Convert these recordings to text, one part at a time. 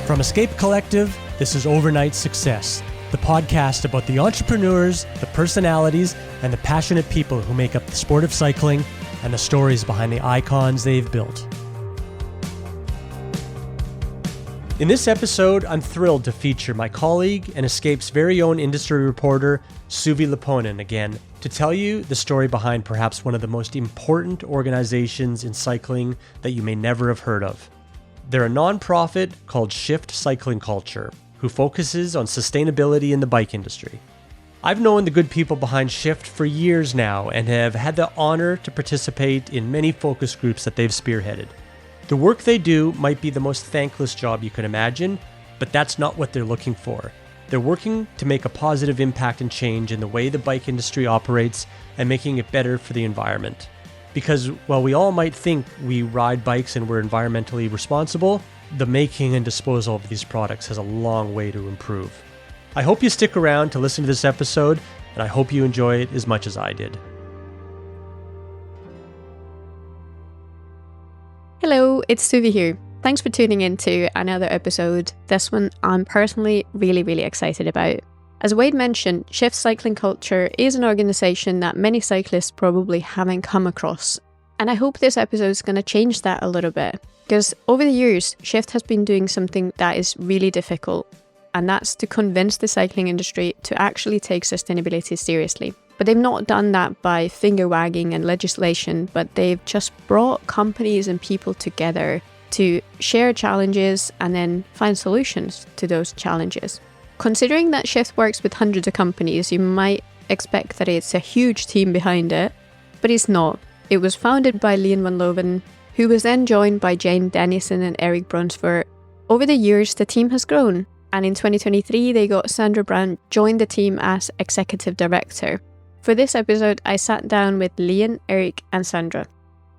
From Escape Collective, this is Overnight Success, the podcast about the entrepreneurs, the personalities, and the passionate people who make up the sport of cycling and the stories behind the icons they've built. In this episode, I'm thrilled to feature my colleague and Escape's very own industry reporter, Suvi Loponen, again, to tell you the story behind perhaps one of the most important organizations in cycling that you may never have heard of. They're a non-profit called Shift Cycling Culture, who focuses on sustainability in the bike industry. I've known the good people behind Shift for years now and have had the honor to participate in many focus groups that they've spearheaded. The work they do might be the most thankless job you can imagine, but that's not what they're looking for. They're working to make a positive impact and change in the way the bike industry operates and making it better for the environment. Because while we all might think we ride bikes and we're environmentally responsible, the making and disposal of these products has a long way to improve. I hope you stick around to listen to this episode, and I hope you enjoy it as much as I did. Hello, it's Suvi here. Thanks for tuning in to another episode. This one I'm personally really excited about. As Wade mentioned, Shift Cycling Culture is an organisation that many cyclists probably haven't come across. And I hope this episode is going to change that a little bit. Because over the years, Shift has been doing something that is really difficult. And that's to convince the cycling industry to actually take sustainability seriously. But they've not done that by finger wagging and legislation, but they've just brought companies and people together to share challenges and then find solutions to those challenges. Considering that Shift works with hundreds of companies, you might expect that it's a huge team behind it, but it's not. It was founded by Lian, who was then joined by Jane Dennison and Erik Bronsvoort. Over the years, the team has grown, and in 2023, they got Sandra Brandt joined the team as executive director. For this episode, I sat down with Lian, Erik, and Sandra,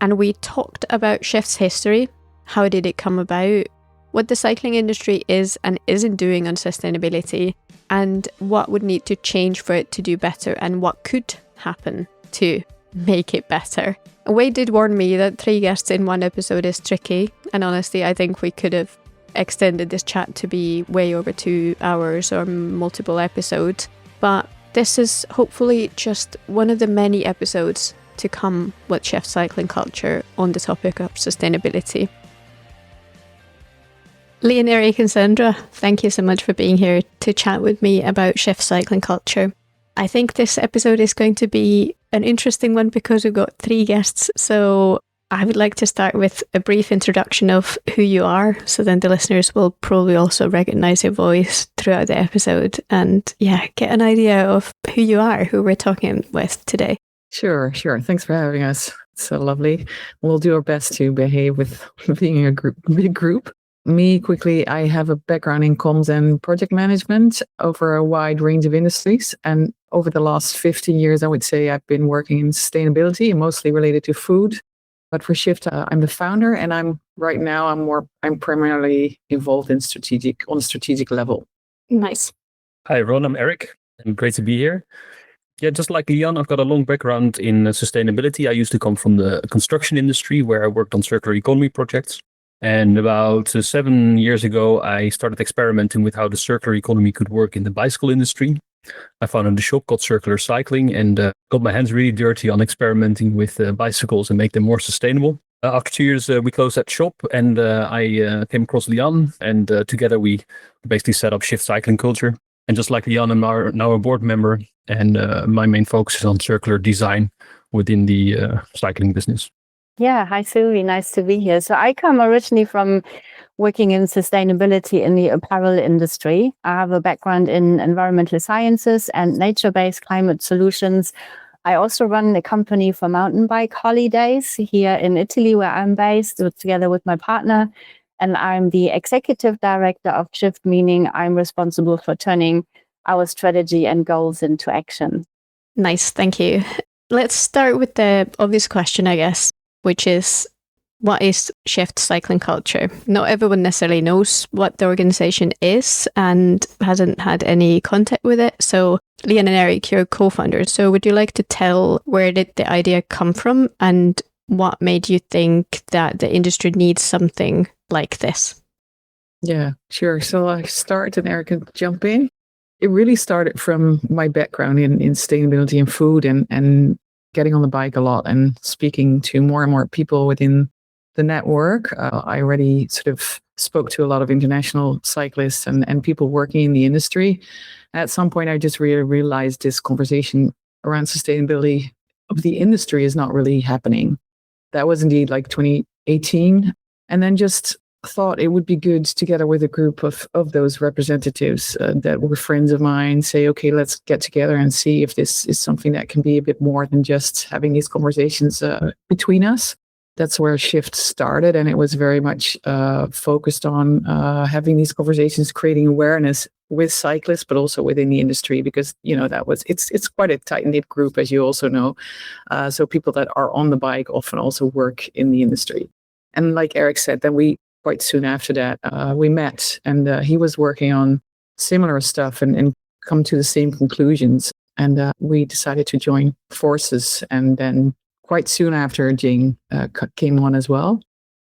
and we talked about Shift's history, how did it come about, what the cycling industry is and isn't doing on sustainability, and what would need to change for it to do better and what could happen to make it better. Wade did warn me that 3 guests in one episode is tricky, and honestly I think we could have extended this chat to be way over 2 hours or multiple episodes, but this is hopefully just one of the many episodes to come with Shift Cycling Culture on the topic of sustainability. Lian, Erik, and Sandra, thank you so much for being here to chat with me about Shift Cycling Culture. I think this episode is going to be an interesting one because we've got 3 guests, so I would like to start with a brief introduction of who you are, so then the listeners will probably also recognize your voice throughout the episode and get an idea of who you are, who we're talking with today. Sure. Thanks for having us. It's so lovely. We'll do our best to behave with being a big group. Me, quickly, I have a background in comms and project management over a wide range of industries. And over the last 15 years, I would say I've been working in sustainability, mostly related to food. But for Shift, I'm the founder, and I'm primarily involved in on a strategic level. Nice. Hi, everyone. I'm Erik, and great to be here. Yeah, just like Lian, I've got a long background in sustainability. I used to come from the construction industry, where I worked on circular economy projects. And about 7 years ago, I started experimenting with how the circular economy could work in the bicycle industry. I founded a shop called Circular Cycling and got my hands really dirty on experimenting with bicycles and make them more sustainable. After 2 years, we closed that shop and I came across Lian, and together we basically set up Shift Cycling Culture. And just like Lian, I'm now a board member, and my main focus is on circular design within the cycling business. Yeah, hi Suvi, nice to be here. So I come originally from working in sustainability in the apparel industry. I have a background in environmental sciences and nature-based climate solutions. I also run a company for mountain bike holidays here in Italy, where I'm based, together with my partner. And I'm the executive director of Shift, meaning I'm responsible for turning our strategy and goals into action. Nice, thank you. Let's start with the obvious question, I guess, which is, what is Shift Cycling Culture? Not everyone necessarily knows what the organization is and hasn't had any contact with it. So Lian and Erik, you're co-founders. So would you like to tell where did the idea come from and what made you think that the industry needs something like this? Yeah, sure. So I start and Eric can jump in. It really started from my background in sustainability and food and getting on the bike a lot and speaking to more and more people within the network. I already sort of spoke to a lot of international cyclists and people working in the industry. At some point, I just really realized this conversation around sustainability of the industry is not really happening. That was indeed like 2018. And then just thought it would be good together with a group of those representatives that were friends of mine say, okay, let's get together and see if this is something that can be a bit more than just having these conversations between us. That's where Shift started. And it was very much focused on having these conversations, creating awareness with cyclists, but also within the industry, because, it's quite a tight knit group, as you also know. So people that are on the bike often also work in the industry. And like Eric said, then quite soon after that, we met and he was working on similar stuff and come to the same conclusions. And we decided to join forces. And then quite soon after, Jane came on as well.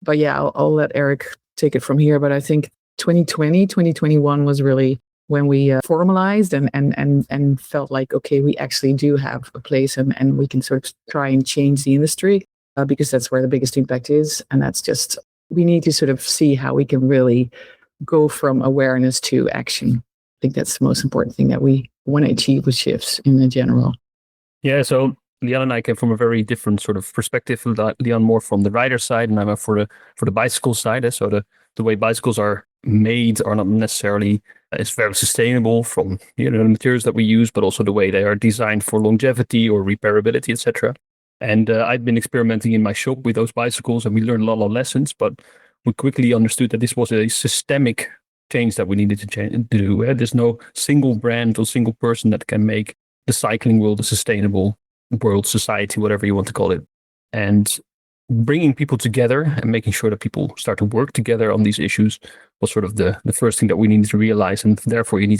But yeah, I'll let Eric take it from here. But I think 2021 was really when we formalized and felt like, okay, we actually do have a place and we can sort of try and change the industry because that's where the biggest impact is. And that's just, we need to sort of see how we can really go from awareness to action. I think that's the most important thing that we want to achieve with Shifts in the general. Yeah, so Lian and I came from a very different sort of perspective. Lian more from the rider side, and I'm for the bicycle side. So the way bicycles are made are not necessarily is very sustainable from the materials that we use, but also the way they are designed for longevity or repairability, etc. And I've been experimenting in my shop with those bicycles, and we learned a lot of lessons. But we quickly understood that this was a systemic change that we needed to do. There's no single brand or single person that can make the cycling world a sustainable world, society, whatever you want to call it. And bringing people together and making sure that people start to work together on these issues was sort of the first thing that we needed to realize. And therefore, you need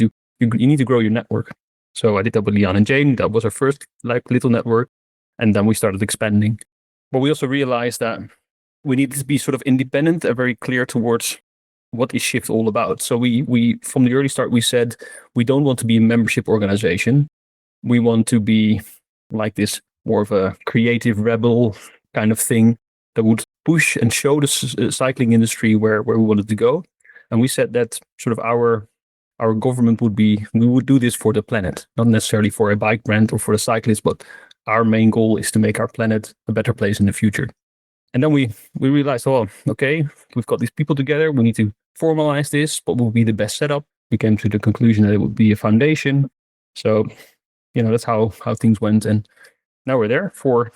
to grow your network. So I did that with Lian and Jane. That was our first little network. And then we started expanding. But we also realized that we needed to be sort of independent and very clear towards what is Shift all about. So we from the early start, we said we don't want to be a membership organization. We want to be like this more of a creative rebel kind of thing that would push and show the cycling industry where we wanted to go. And we said that sort of our government we would do this for the planet, not necessarily for a bike brand or for the cyclist, but our main goal is to make our planet a better place in the future. And then we realized, okay, we've got these people together. We need to formalize this. What will be the best setup? We came to the conclusion that it would be a foundation. So, that's how things went. And now we're there for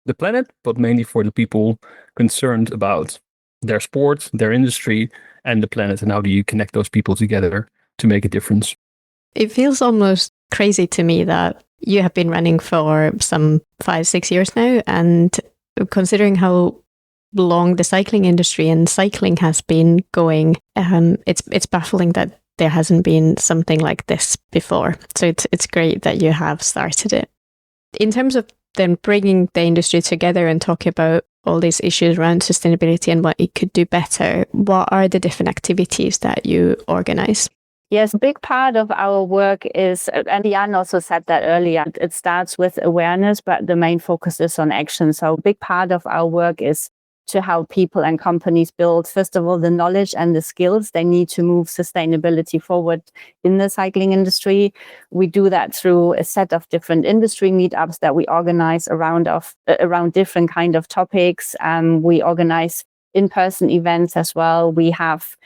the planet, but mainly for the people concerned about their sport, their industry, and the planet. And how do you connect those people together to make a difference? It feels almost crazy to me that you have been running for some 5-6 years now, and considering how long the cycling industry and cycling has been going, it's baffling that there hasn't been something like this before. So it's great that you have started it. In terms of then bringing the industry together and talking about all these issues around sustainability and what it could do better, what are the different activities that you organize? Yes, a big part of our work is, and Jan also said that earlier, it starts with awareness, but the main focus is on action. So a big part of our work is to help people and companies build, first of all, the knowledge and the skills they need to move sustainability forward in the cycling industry. We do that through a set of different industry meetups that we organize around different kind of topics. We organize in-person events as well. We have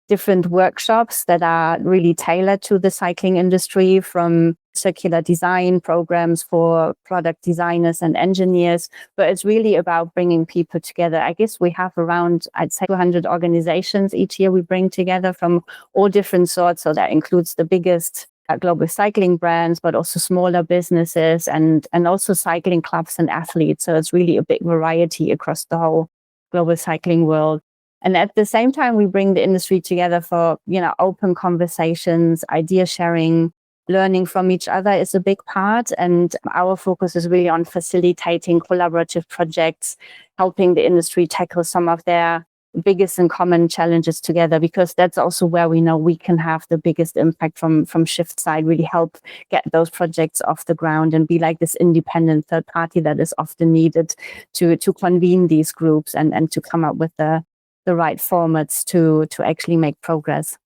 different workshops that are really tailored to the cycling industry, from circular design programs for product designers and engineers. But it's really about bringing people together. I guess we have around, I'd say, 200 organizations each year we bring together from all different sorts. So that includes the biggest global cycling brands, but also smaller businesses and also cycling clubs and athletes. So it's really a big variety across the whole global cycling world. And at the same time, we bring the industry together for, open conversations, idea sharing, learning from each other is a big part. And our focus is really on facilitating collaborative projects, helping the industry tackle some of their biggest and common challenges together, because that's also where we know we can have the biggest impact from Shift side, really help get those projects off the ground and be like this independent third party that is often needed to convene these groups and to come up with the right formats to actually make progress.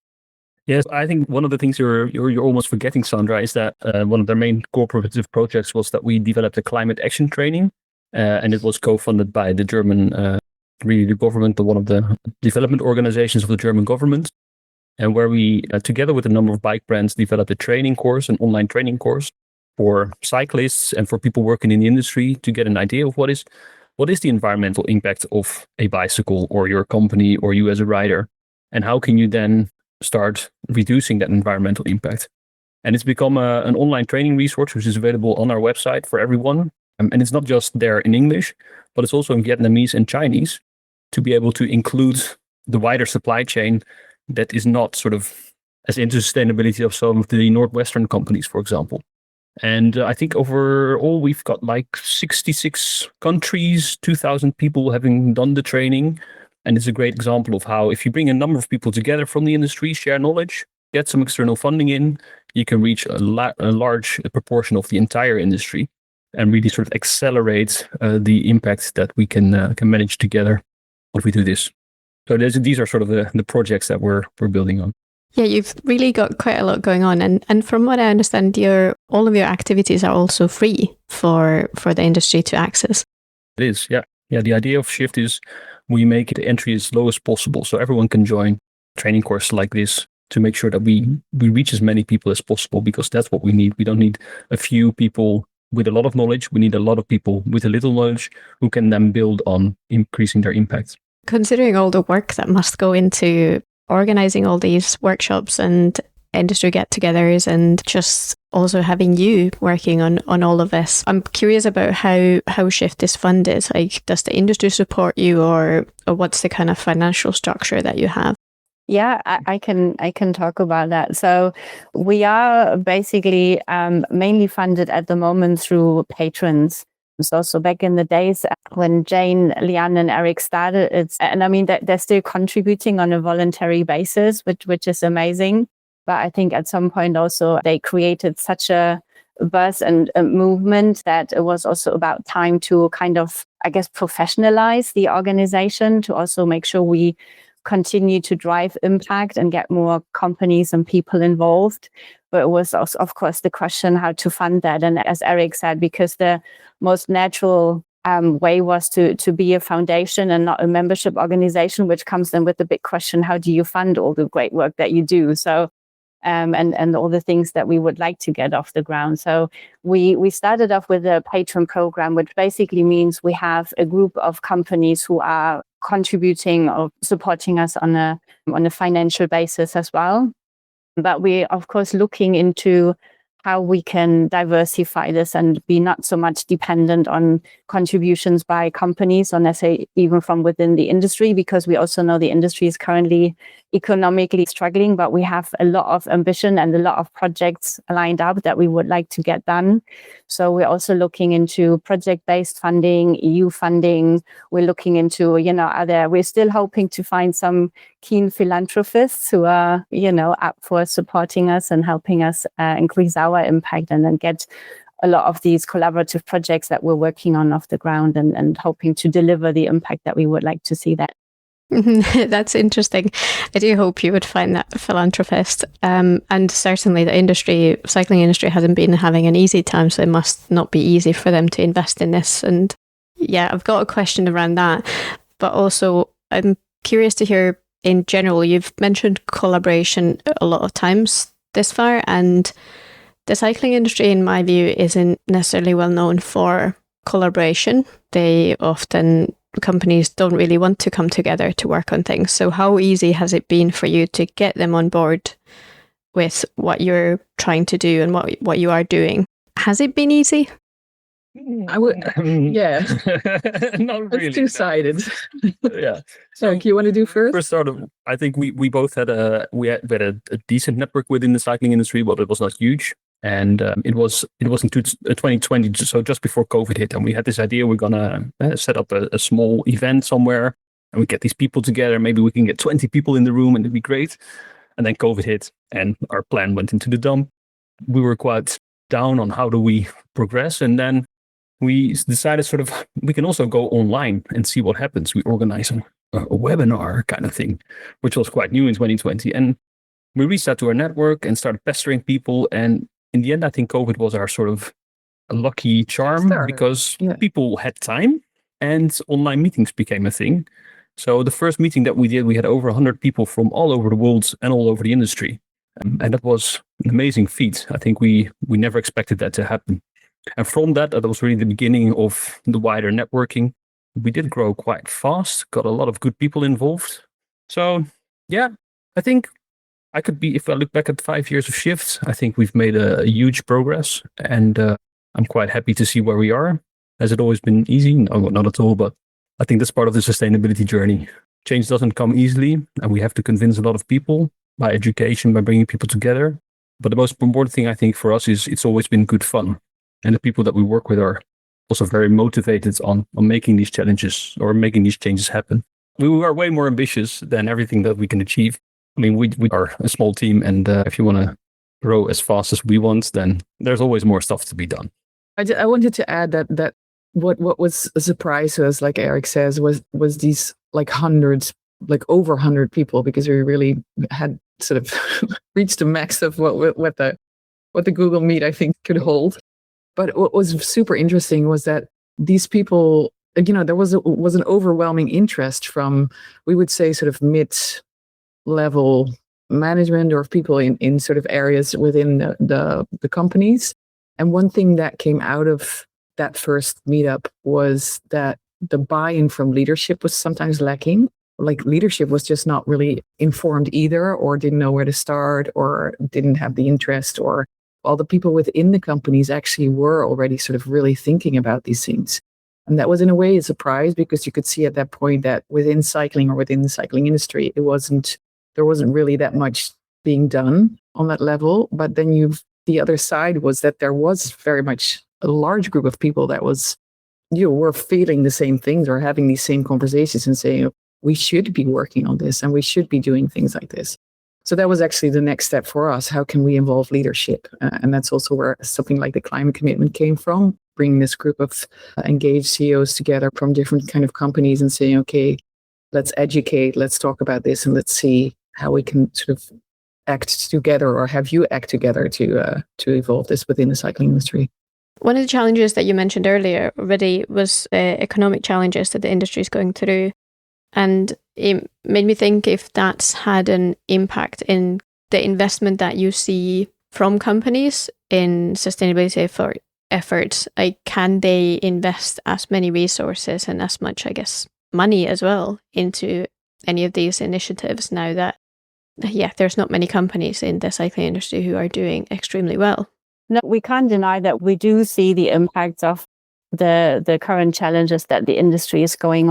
Yes, I think one of the things you're almost forgetting, Sandra, is that one of their main cooperative projects was that we developed a climate action training, and it was co-funded by the German, really the government, one of the development organizations of the German government, and where we, together with a number of bike brands, developed a training course, an online training course for cyclists and for people working in the industry to get an idea of what is the environmental impact of a bicycle or your company or you as a rider, and how can you then start reducing that environmental impact. And it's become an online training resource which is available on our website for everyone. And it's not just there in English, but it's also in Vietnamese and Chinese, to be able to include the wider supply chain that is not sort of as into sustainability of some of the Northwestern companies, for example. And I think overall we've got like 66 countries, 2,000 people having done the training. And it's a great example of how, if you bring a number of people together from the industry, share knowledge, get some external funding in, you can reach a large proportion of the entire industry and really sort of accelerate the impact that we can manage together if we do this. So these are sort of the projects that we're building on. Yeah, you've really got quite a lot going on, and from what I understand, all of your activities are also free for the industry to access. It is, yeah. Yeah, the idea of Shift is we make the entry as low as possible, so everyone can join training courses like this to make sure that we reach as many people as possible, because that's what we need. We don't need a few people with a lot of knowledge. We need a lot of people with a little knowledge who can then build on increasing their impact. Considering all the work that must go into organizing all these workshops and industry get-togethers, and just also having you working on all of this, I'm curious about how Shift is funded. Like, does the industry support you, or what's the kind of financial structure that you have? Yeah, I can talk about that. So we are basically mainly funded at the moment through patrons. So back in the days when Jane, Lian, and Erik started, and I mean they're still contributing on a voluntary basis, which is amazing. But I think at some point also they created such a buzz and a movement that it was also about time to kind of, I guess, professionalize the organization, to also make sure we continue to drive impact and get more companies and people involved. But it was also, of course, the question how to fund that. And as Erik said, because the most natural way was to be a foundation and not a membership organization, which comes then with the big question, how do you fund all the great work that you do? So and all the things that we would like to get off the ground. So we started off with a patron program, which basically means we have a group of companies who are contributing or supporting us on a financial basis as well. But we're, of course, looking into how we can diversify this and be not so much dependent on contributions by companies, or necessarily even from within the industry, because we also know the industry is currently economically struggling, but we have a lot of ambition and a lot of projects lined up that we would like to get done. So we're also looking into project-based funding, EU funding. We're looking into, we're still hoping to find some keen philanthropists who are, up for supporting us and helping us increase our impact, and then get a lot of these collaborative projects that we're working on off the ground, and hoping to deliver the impact that we would like to see there. That's interesting. I do hope you would find that philanthropist. And certainly the cycling industry hasn't been having an easy time, so it must not be easy for them to invest in this. And yeah, I've got a question around that. But also, I'm curious to hear, in general, you've mentioned collaboration a lot of times this far, and the cycling industry, in my view, isn't necessarily well known for collaboration. Companies don't really want to come together to work on things. So how easy has it been for you to get them on board with what you're trying to do and what you are doing? Has it been easy? I would, yeah. Not really. It's two-sided. Yeah. So, you want to do first? First, I think we both had a decent network within the cycling industry, but it was not huge. And it was in 2020, so just before COVID hit, and we had this idea we're gonna set up a small event somewhere and we get these people together. Maybe we can get 20 people in the room and it'd be great. And then COVID hit and our plan went into the dump. We were quite down on how do we progress. And then we decided we can also go online and see what happens. We organized a webinar kind of thing, which was quite new in 2020. And we reached out to our network and started pestering people. And in the end, I think COVID was our sort of a lucky charm because people had time and online meetings became a thing. So the first meeting that we did, we had over 100 people from all over the world and all over the industry. And that was an amazing feat. I think we never expected that to happen. And from that was really the beginning of the wider networking. We did grow quite fast, got a lot of good people involved. So yeah, I think if I look back at 5 years of shifts, I think we've made a huge progress. And I'm quite happy to see where we are. Has it always been easy? No, not at all. But I think that's part of the sustainability journey. Change doesn't come easily, and we have to convince a lot of people by education, by bringing people together. But the most important thing I think for us is it's always been good fun. And the people that we work with are also very motivated on making these challenges or making these changes happen. We are way more ambitious than everything that we can achieve. I mean, we are a small team, and if you want to grow as fast as we want, then there's always more stuff to be done. I wanted to add that what was a surprise to us, like Erik says, was these like hundreds, like over 100 people, because we really had sort of reached the max of what the Google Meet I think could hold. But what was super interesting was that these people, there was an overwhelming interest from, we would say, sort of mid-level management or people in sort of areas within the companies. And one thing that came out of that first meetup was that the buy-in from leadership was sometimes lacking. Like leadership was just not really informed either, or didn't know where to start, or didn't have the interest, or all the people within the companies actually were already sort of really thinking about these things. And that was in a way a surprise, because you could see at that point that within cycling or within the cycling industry, there wasn't really that much being done on that level. But then the other side was that there was very much a large group of people that were feeling the same things or having these same conversations and saying, we should be working on this and we should be doing things like this. So that was actually the next step for us. How can we involve leadership? And that's also where something like the climate commitment came from, bringing this group of engaged CEOs together from different kind of companies and saying, okay, let's educate, let's talk about this, and let's see how we can sort of act together, or have you act together to evolve this within the cycling industry. One of the challenges that you mentioned earlier already was economic challenges that the industry is going through. And it made me think if that's had an impact in the investment that you see from companies in sustainability efforts. Like, can they invest as many resources and as much, I guess, money as well into any of these initiatives now that, there's not many companies in the cycling industry who are doing extremely well? No, we can't deny that we do see the impact of the current challenges that the industry is going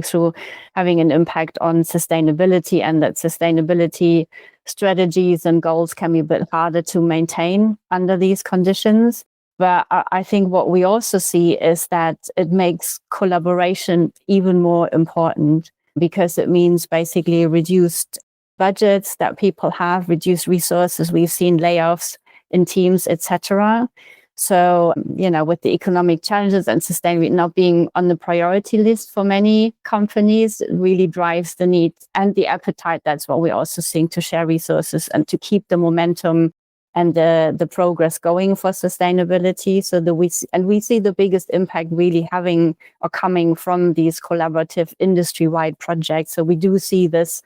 through, having an impact on sustainability, and that sustainability strategies and goals can be a bit harder to maintain under these conditions. But I think what we also see is that it makes collaboration even more important, because it means basically reduced budgets that people have, reduced resources. We've seen layoffs in teams, etc. So, with the economic challenges and sustainability not being on the priority list for many companies, it really drives the need and the appetite. That's what we're also seeing, to share resources and to keep the momentum and the progress going for sustainability. So that we see the biggest impact really having or coming from these collaborative industry-wide projects. So we do see this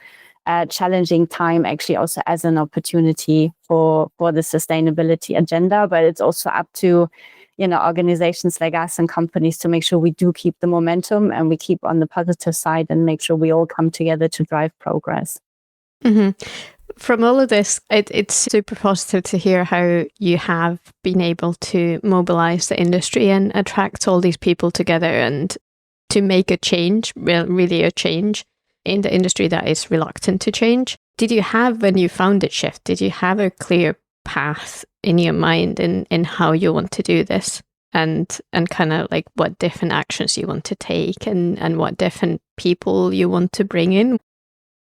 challenging time actually also as an opportunity for the sustainability agenda, but it's also up to organizations like us and companies to make sure we do keep the momentum and we keep on the positive side and make sure we all come together to drive progress. Mm-hmm. From all of this, it's super positive to hear how you have been able to mobilize the industry and attract all these people together and to make a change, really a change in the industry that is reluctant to change. Did you have, when you founded Shift, did you have a clear path in your mind in how you want to do this, and kind of like what different actions you want to take and what different people you want to bring in?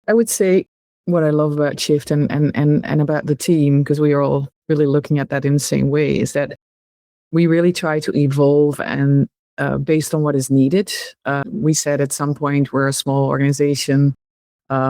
I would say what I love about Shift and about the team, because we are all really looking at that in the same way, is that we really try to evolve and based on what is needed. We said at some point we're a small organization.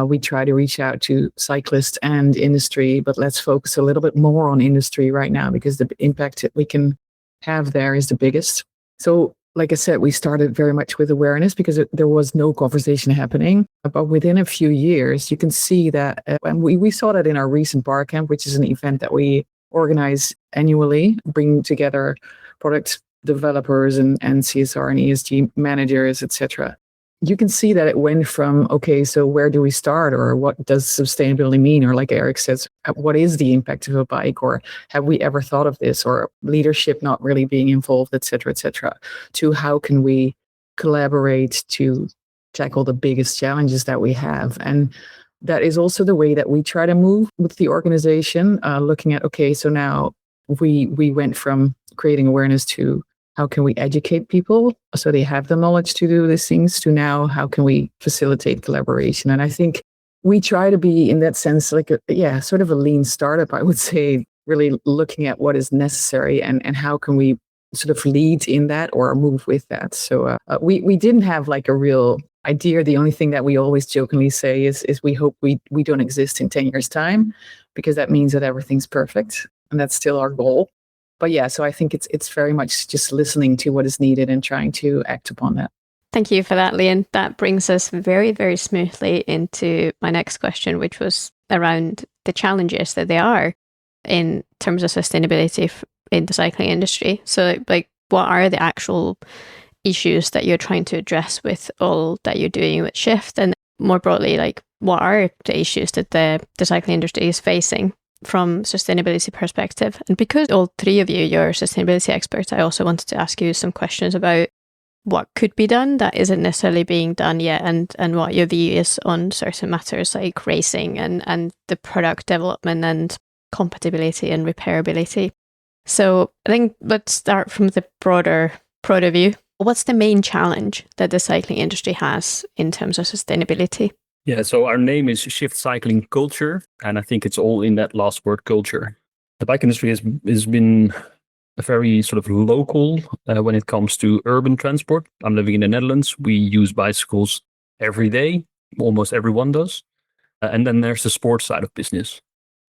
We try to reach out to cyclists and industry, but let's focus a little bit more on industry right now because the impact that we can have there is the biggest. So, like I said, we started very much with awareness because there was no conversation happening. But within a few years, you can see that, and we saw that in our recent bar camp, which is an event that we organize annually, bring together product developers and CSR and ESG managers, etc. You can see that it went from, okay, so where do we start? Or what does sustainability mean? Or like Erik says, what is the impact of a bike? Or have we ever thought of this? Or leadership not really being involved, et cetera, to how can we collaborate to tackle the biggest challenges that we have? And that is also the way that we try to move with the organization, looking at, okay, so now we went from creating awareness to how can we educate people so they have the knowledge to do these things, to now how can we facilitate collaboration? And I think we try to be, in that sense, like sort of a lean startup, I would say, really looking at what is necessary and how can we sort of lead in that or move with that. So we didn't have like a real idea. The only thing that we always jokingly say is we hope we don't exist in 10 years' time, because that means that everything's perfect. And that's still our goal. But yeah, so I think it's very much just listening to what is needed and trying to act upon that. Thank you for that, Lian. That brings us very, very smoothly into my next question, which was around the challenges that there are in terms of sustainability in the cycling industry. So, like, what are the actual issues that you're trying to address with all that you're doing with Shift? And more broadly, like, what are the issues that the cycling industry is facing from sustainability perspective? And because all three of you, you're sustainability experts, I also wanted to ask you some questions about what could be done that isn't necessarily being done yet, and what your view is on certain matters like racing and the product development and compatibility and repairability. So I think let's start from the broader view. What's the main challenge that the cycling industry has in terms of sustainability? Yeah, so our name is Shift Cycling Culture, and I think it's all in that last word, culture. The bike industry has been very sort of local when it comes to urban transport. I'm living in the Netherlands. We use bicycles every day. Almost everyone does. And then there's the sports side of business.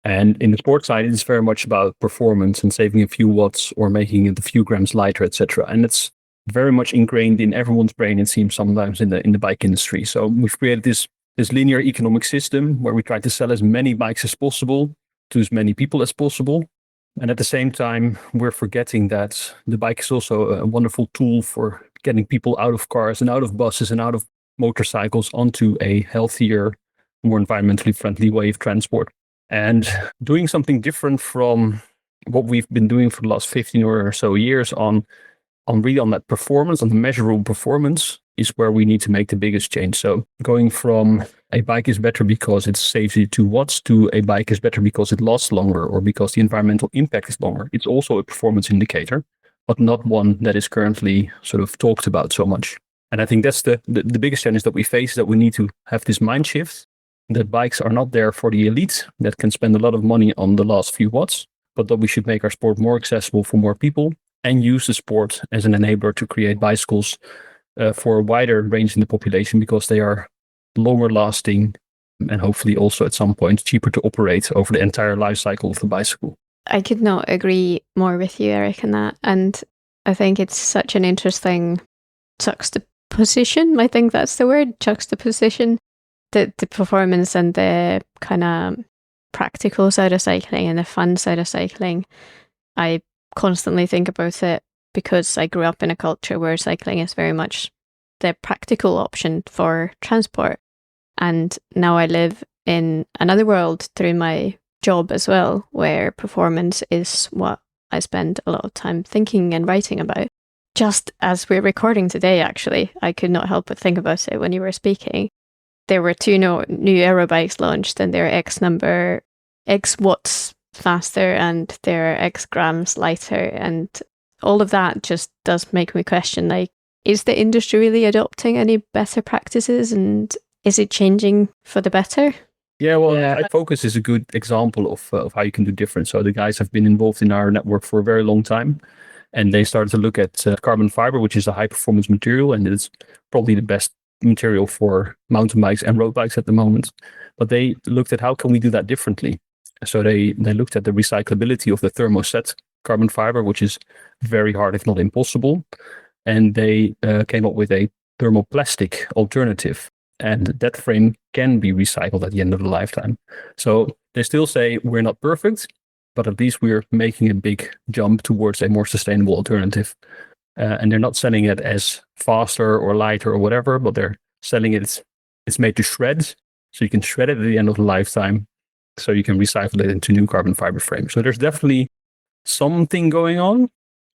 And in the sports side, it's very much about performance and saving a few watts or making it a few grams lighter, etc. And it's very much ingrained in everyone's brain, it seems, sometimes in the bike industry. So we've created this linear economic system where we try to sell as many bikes as possible to as many people as possible. And at the same time, we're forgetting that the bike is also a wonderful tool for getting people out of cars and out of buses and out of motorcycles onto a healthier, more environmentally friendly way of transport. And doing something different from what we've been doing for the last 15 or so years on that performance, on the measurable performance, is where we need to make the biggest change. So going from a bike is better because it saves you 2 watts to a bike is better because it lasts longer or because the environmental impact is longer. It's also a performance indicator, but not one that is currently sort of talked about so much. And I think that's the biggest challenge that we face, is that we need to have this mind shift, that bikes are not there for the elite that can spend a lot of money on the last few watts, but that we should make our sport more accessible for more people and use the sport as an enabler to create bicycles for a wider range in the population, because they are longer lasting and hopefully also at some point cheaper to operate over the entire life cycle of the bicycle. I could not agree more with you, Erik, on that. And I think it's such an interesting juxtaposition. I think that's the word, juxtaposition. The performance and the kind of practical side of cycling and the fun side of cycling. I constantly think about it because I grew up in a culture where cycling is very much the practical option for transport. And now I live in another world through my job as well, where performance is what I spend a lot of time thinking and writing about. Just as we're recording today, actually, I could not help but think about it when you were speaking. There were 2 new aero bikes launched, and they're X watts faster and they're X grams lighter, and all of that just does make me question, like, Is the industry really adopting any better practices, and is it changing for the better? Yeah, well, Focus is a good example of how you can do different. So the guys have been involved in our network for a very long time, and they started to look at carbon fiber, which is a high performance material, and it's probably the best material for mountain bikes and road bikes at the moment. But they looked at how can we do that differently. So they looked at the recyclability of the thermoset carbon fiber, which is very hard, if not impossible. And they came up with a thermoplastic alternative. And that frame can be recycled at the end of the lifetime. So they still say we're not perfect, but at least we're making a big jump towards a more sustainable alternative. And they're not selling it as faster or lighter or whatever, but they're selling it, it's made to shreds. So you can shred it at the end of the lifetime. So you can recycle it into new carbon fiber frames. So there's definitely something going on,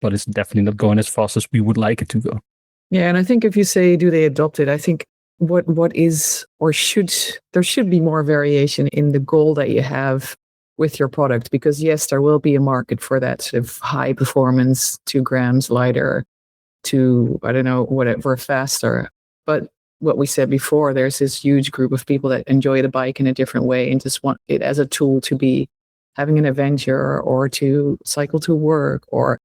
but it's definitely not going as fast as we would like it to go. Yeah, and I think if you say, do they adopt it? I think what is or there should be more variation in the goal that you have with your product, because yes, there will be a market for that sort of high performance, 2 grams lighter to, I don't know, whatever, faster. But what we said before, there's this huge group of people that enjoy the bike in a different way and just want it as a tool to be having an adventure or to cycle to work, or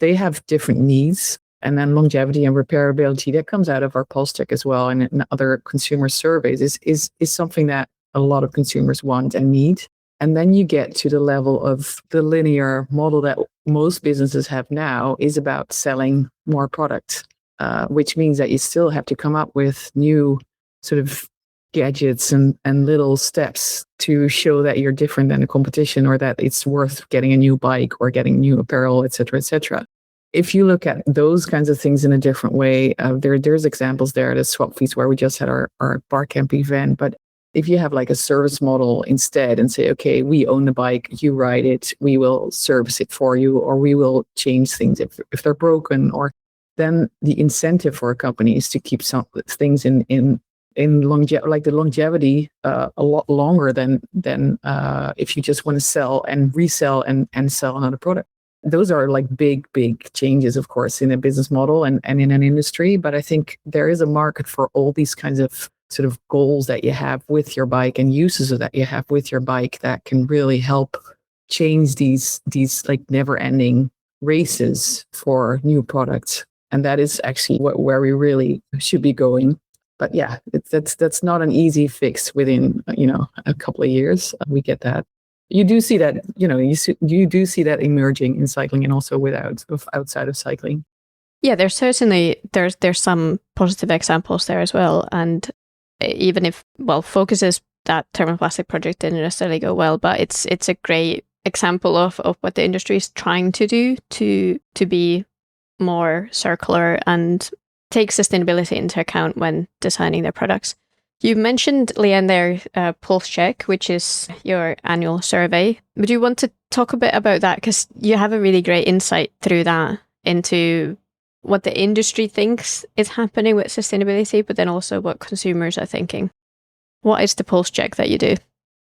they have different needs. And then longevity and repairability that comes out of our pulse check as well, and in other consumer surveys is something that a lot of consumers want and need. And then you get to the level of the linear model that most businesses have now is about selling more product, which means that you still have to come up with new sort of gadgets and little steps to show that you're different than the competition, or that it's worth getting a new bike or getting new apparel, et cetera, et cetera. If you look at those kinds of things in a different way, there's examples there. The swap fees where we just had our Barcamp event. But if you have like a service model instead and say, okay, we own the bike, you ride it, we will service it for you, or we will change things if they're broken, or then the incentive for a company is to keep some things in longevity, like the longevity a lot longer than if you just want to sell and resell and sell another product. Those are like big changes, of course, in a business model and in an industry. But I think there is a market for all these kinds of sort of goals that you have with your bike and uses that you have with your bike that can really help change these like never ending races for new products. And that is actually where we really should be going. But yeah, that's not an easy fix within, a couple of years. We get that. You do see that, you do see that emerging in cycling and also outside of cycling. Yeah, there's certainly, there's some positive examples there as well. And even if, Focus is that thermoplastic project didn't necessarily go well, but it's a great example of what the industry is trying to do to be more circular and take sustainability into account when designing their products. You mentioned, Lian, there, Pulse Check, which is your annual survey. Would you want to talk a bit about that? Because you have a really great insight through that into what the industry thinks is happening with sustainability, but then also what consumers are thinking. What is the Pulse Check that you do?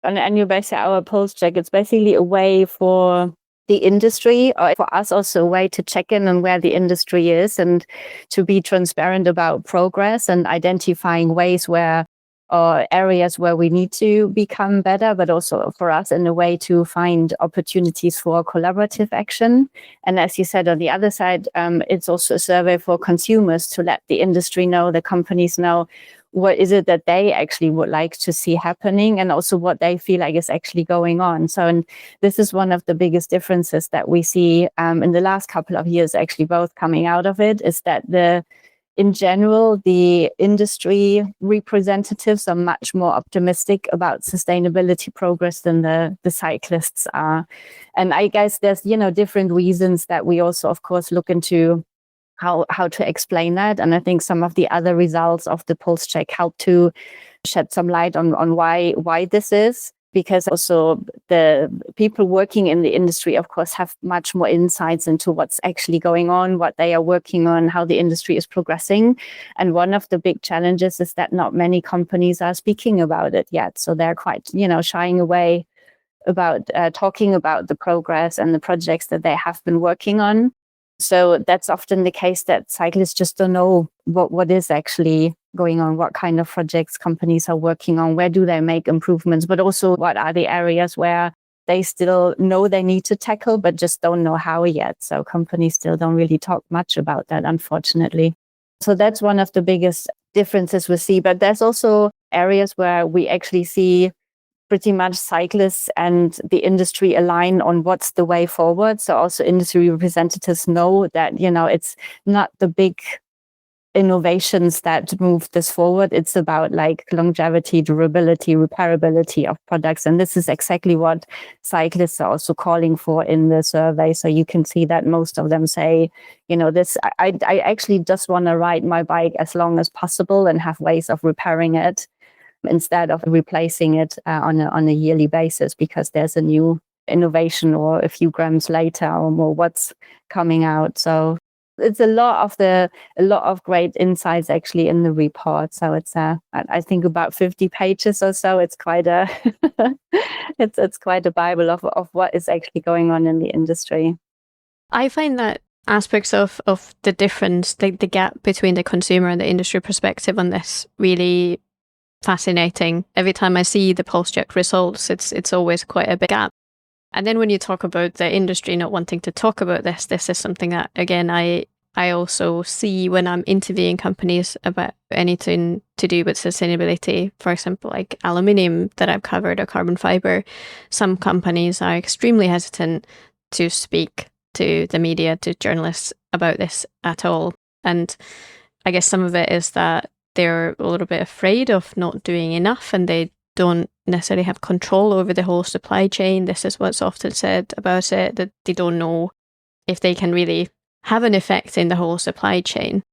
On an annual basis, our Pulse Check, it's basically a way for the industry, or for us also a way to check in on where the industry is and to be transparent about progress and identifying ways where or areas where we need to become better, but also for us in a way to find opportunities for collaborative action. And as you said, on the other side, it's also a survey for consumers to let the industry know, the companies know, what is it that they actually would like to see happening, and also what they feel like is actually going on. So, and this is one of the biggest differences that we see in the last couple of years, actually both coming out of it, is that in general, the industry representatives are much more optimistic about sustainability progress than the cyclists are. And I guess there's, different reasons that we also, of course, look into how to explain that. And I think some of the other results of the Pulse Check help to shed some light on why this is. Because also the people working in the industry, of course, have much more insights into what's actually going on, what they are working on, how the industry is progressing. And one of the big challenges is that not many companies are speaking about it yet. So they're quite, shying away about talking about the progress and the projects that they have been working on. So that's often the case that cyclists just don't know what is actually going on, what kind of projects companies are working on, where do they make improvements, but also what are the areas where they still know they need to tackle, but just don't know how yet. So companies still don't really talk much about that, unfortunately. So that's one of the biggest differences we see. But there's also areas where we actually see pretty much cyclists and the industry align on what's the way forward. So also industry representatives know that, it's not the big innovations that move this forward. It's about like longevity, durability, repairability of products. And this is exactly what cyclists are also calling for in the survey. So you can see that most of them say, I actually just want to ride my bike as long as possible and have ways of repairing it instead of replacing it on a yearly basis because there's a new innovation or a few grams later or more what's coming out. So it's a lot of great insights actually in the report. So it's I think about 50 pages or so. It's quite a it's quite a bible of what is actually going on in the industry. I find that aspects of the difference, the gap between the consumer and the industry perspective on this really fascinating. Every time I see the pulse check results, it's always quite a big gap. And then when you talk about the industry not wanting to talk about this is something that, again, I also see when I'm interviewing companies about anything to do with sustainability. For example, like aluminium that I've covered or carbon fiber. Some companies are extremely hesitant to speak to the media, to journalists about this at all. And I guess some of it is that they're a little bit afraid of not doing enough and they don't necessarily have control over the whole supply chain. This is what's often said about it, that they don't know if they can really have an effect in the whole supply chain.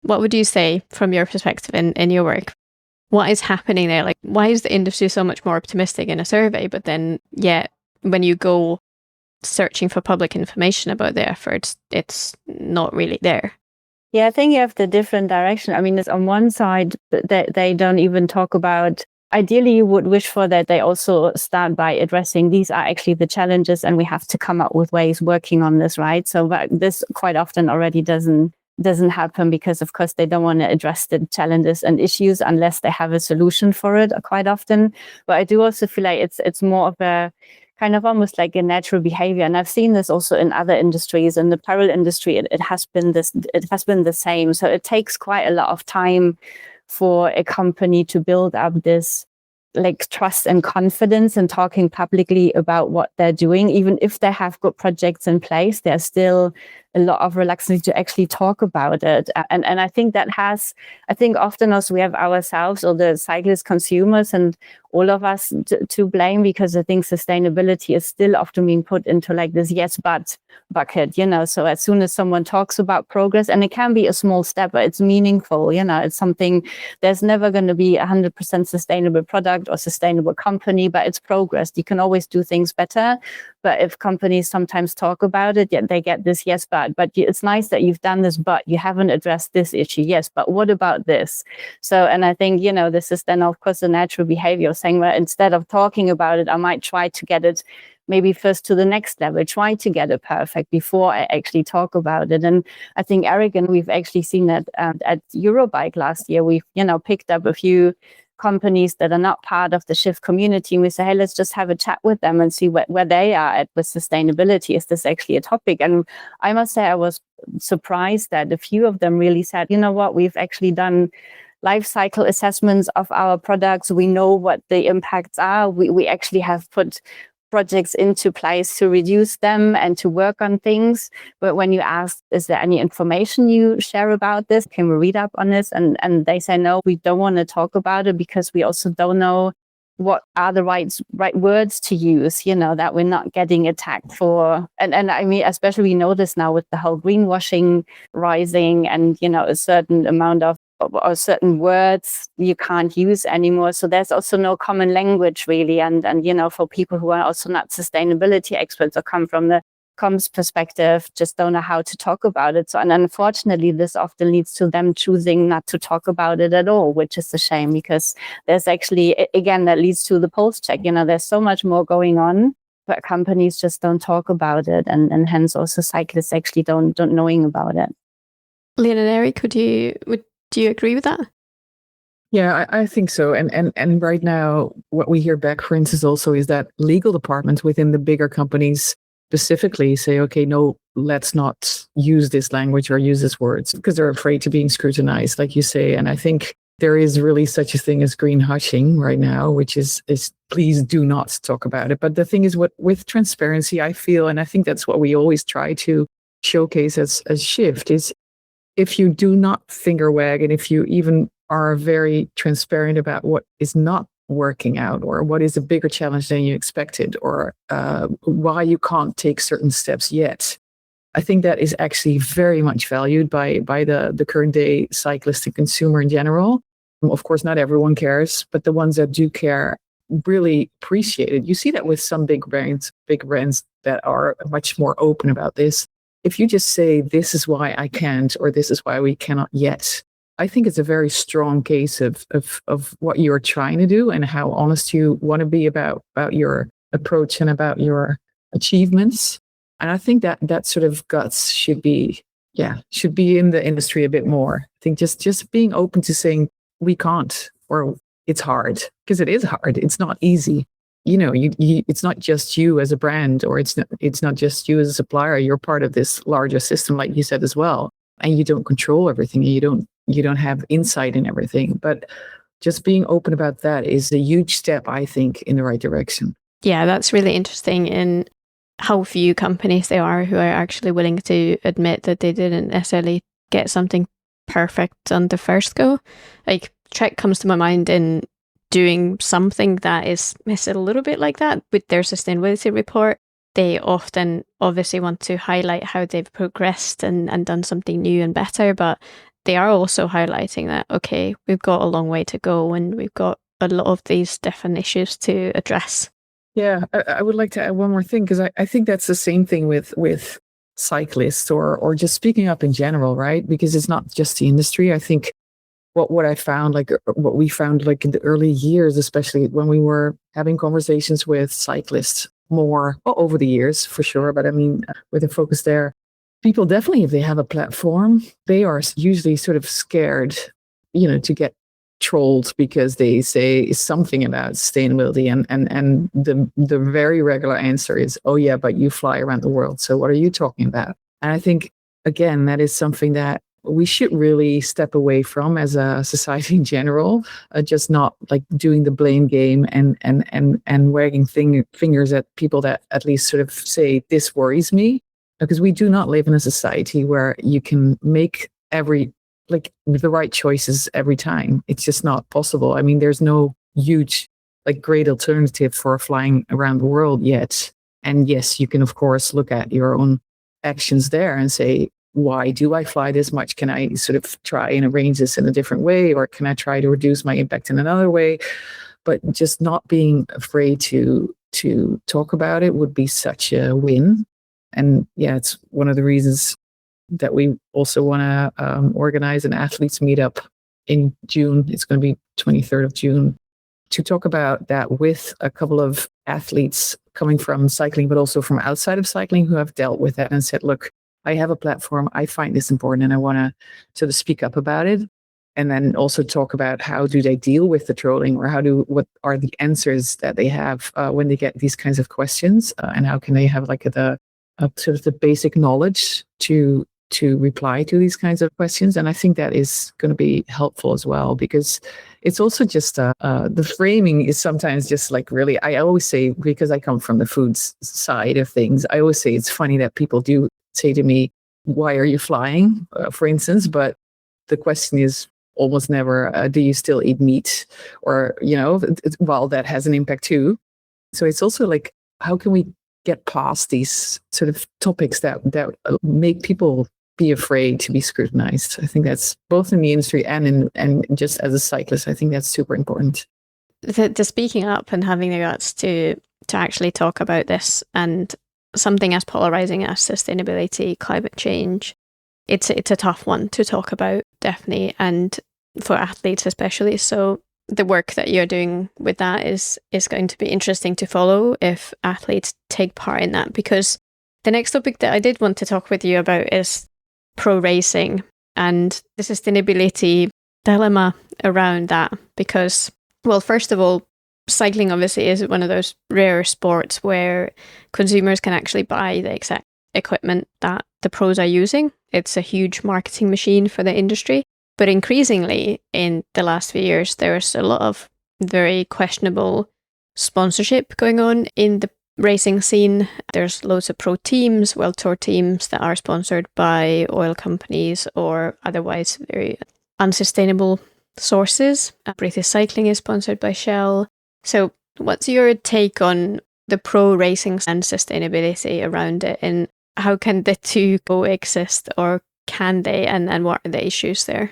What would you say from your perspective in your work? What is happening there? Like, why is the industry so much more optimistic in a survey, but then yet when you go searching for public information about their efforts, it's not really there? Yeah, I think you have the different direction. I mean, it's on one side, they don't even talk about, ideally you would wish for that they also start by addressing these are actually the challenges and we have to come up with ways working on this, right? So but this quite often already doesn't happen because of course they don't want to address the challenges and issues unless they have a solution for it quite often. But I do also feel like it's more of a kind of almost like a natural behavior. And I've seen this also in other industries. In the apparel industry, it has been the same. So it takes quite a lot of time for a company to build up this like trust and confidence in talking publicly about what they're doing. Even if they have good projects in place, there's still a lot of reluctance to actually talk about it. And I think I think often also we have ourselves or the cyclist consumers and all of us to blame, because I think sustainability is still often being put into like this yes, but bucket, So as soon as someone talks about progress, and it can be a small step, but it's meaningful, it's something, there's never going to be 100% sustainable product or sustainable company, but it's progress. You can always do things better. But if companies sometimes talk about it, they get this yes, but it's nice that you've done this, but you haven't addressed this issue. Yes, but what about this? So, and I think, this is then of course a natural behavior of saying, well, instead of talking about it, I might try to get it maybe first to the next level, try to get it perfect before I actually talk about it. And I think Erik and we've actually seen that at Eurobike last year, we've, picked up a few companies that are not part of the Shift community. And we say, hey, let's just have a chat with them and see where they are at with sustainability. Is this actually a topic? And I must say, I was surprised that a few of them really said, you know what, we've actually done life cycle assessments of our products. We know what the impacts are. We actually have put projects into place to reduce them and to work on things. But when you ask, is there any information you share about this? Can we read up on this? And they say, no, we don't want to talk about it because we also don't know what are the right words to use, that we're not getting attacked for. And I mean, especially we know this now with the whole greenwashing rising and, a certain amount of or certain words you can't use anymore. So there's also no common language really. And for people who are also not sustainability experts or come from the comms perspective, just don't know how to talk about it. So, and unfortunately, this often leads to them choosing not to talk about it at all, which is a shame because there's actually, again, that leads to the pulse check. There's so much more going on but companies just don't talk about it, and hence also cyclists actually don't knowing about it. Lian and Erik, do you agree with that? Yeah, I think so. And right now, what we hear back, for instance, also is that legal departments within the bigger companies specifically say, okay, no, let's not use this language or use these words because they're afraid to being scrutinized, like you say. And I think there is really such a thing as green hushing right now, which is please do not talk about it. But the thing is, with transparency, I feel, and I think that's what we always try to showcase as Shift, is if you do not finger wag, and if you even are very transparent about what is not working out, or what is a bigger challenge than you expected, or why you can't take certain steps yet, I think that is actually very much valued by the current day cyclist and consumer in general. Of course, not everyone cares, but the ones that do care really appreciate it. You see that with some big brands that are much more open about this. If you just say, this is why I can't, or this is why we cannot yet, I think it's a very strong case of what you're trying to do and how honest you want to be about your approach and about your achievements. And I think that sort of guts should be in the industry a bit more. I think just being open to saying we can't, or it's hard, because it is hard. It's not easy. You know, it's not just you as a brand, or it's not just you as a supplier. You're part of this larger system, like you said as well. And you don't control everything. And you don't have insight in everything. But just being open about that is a huge step, I think, in the right direction. Yeah, that's really interesting in how few companies there are who are actually willing to admit that they didn't necessarily get something perfect on the first go. Like Trek comes to my mind in doing something that is a little bit like that with their sustainability report. They often obviously want to highlight how they've progressed and done something new and better, but they are also highlighting that, okay, we've got a long way to go and we've got a lot of these different issues to address. Yeah, I would like to add one more thing, because I think that's the same thing with cyclists or just speaking up in general, right? Because it's not just the industry. I think what I found, like what we found, like in the early years, especially when we were having conversations with cyclists more over the years, for sure. But I mean, with a focus there, people definitely, if they have a platform, they are usually sort of scared, to get trolled because they say something about sustainability, and the very regular answer is, oh yeah, but you fly around the world, so what are you talking about? And I think, again, that is something that we should really step away from as a society in general, just not like doing the blame game and wagging fingers at people that at least sort of say, this worries me, because we do not live in a society where you can make the right choices every time. It's just not possible. I mean, there's no huge, great alternative for flying around the world yet. And yes, you can, of course, look at your own actions there and say, why do I fly this much? Can I sort of try and arrange this in a different way? Or can I try to reduce my impact in another way? But just not being afraid to talk about it would be such a win. And yeah, it's one of the reasons that we also want to organize an athletes meetup in June. It's going to be 23rd of June, to talk about that with a couple of athletes coming from cycling, but also from outside of cycling, who have dealt with that and said, look, I have a platform, I find this important, and I want to sort of speak up about it. And then also talk about how do they deal with the trolling, or what are the answers that they have when they get these kinds of questions, and how can they have the sort of the basic knowledge to reply to these kinds of questions. And I think that is going to be helpful as well, because it's also just the framing is sometimes just really, I always say, because I come from the food side of things, I always say it's funny that people do say to me, why are you flying, for instance? But the question is almost never, do you still eat meat? Or, well, that has an impact too. So it's also how can we get past these sort of topics that make people be afraid to be scrutinized? I think that's both in the industry and just as a cyclist, I think that's super important. The speaking up and having the guts to actually talk about this, and something as polarizing as sustainability, climate change, it's a tough one to talk about, definitely, and for athletes especially. So the work that you're doing with that is going to be interesting to follow if athletes take part in that, because the next topic that I did want to talk with you about is pro racing and the sustainability dilemma around that. Because, well, first of all, cycling obviously is one of those rare sports where consumers can actually buy the exact equipment that the pros are using. It's a huge marketing machine for the industry. But increasingly in the last few years, there's a lot of very questionable sponsorship going on in the racing scene. There's loads of pro teams, World Tour teams that are sponsored by oil companies or otherwise very unsustainable sources. British Cycling is sponsored by Shell. So what's your take on the pro racing and sustainability around it, and how can the two coexist, or can they, and what are the issues there?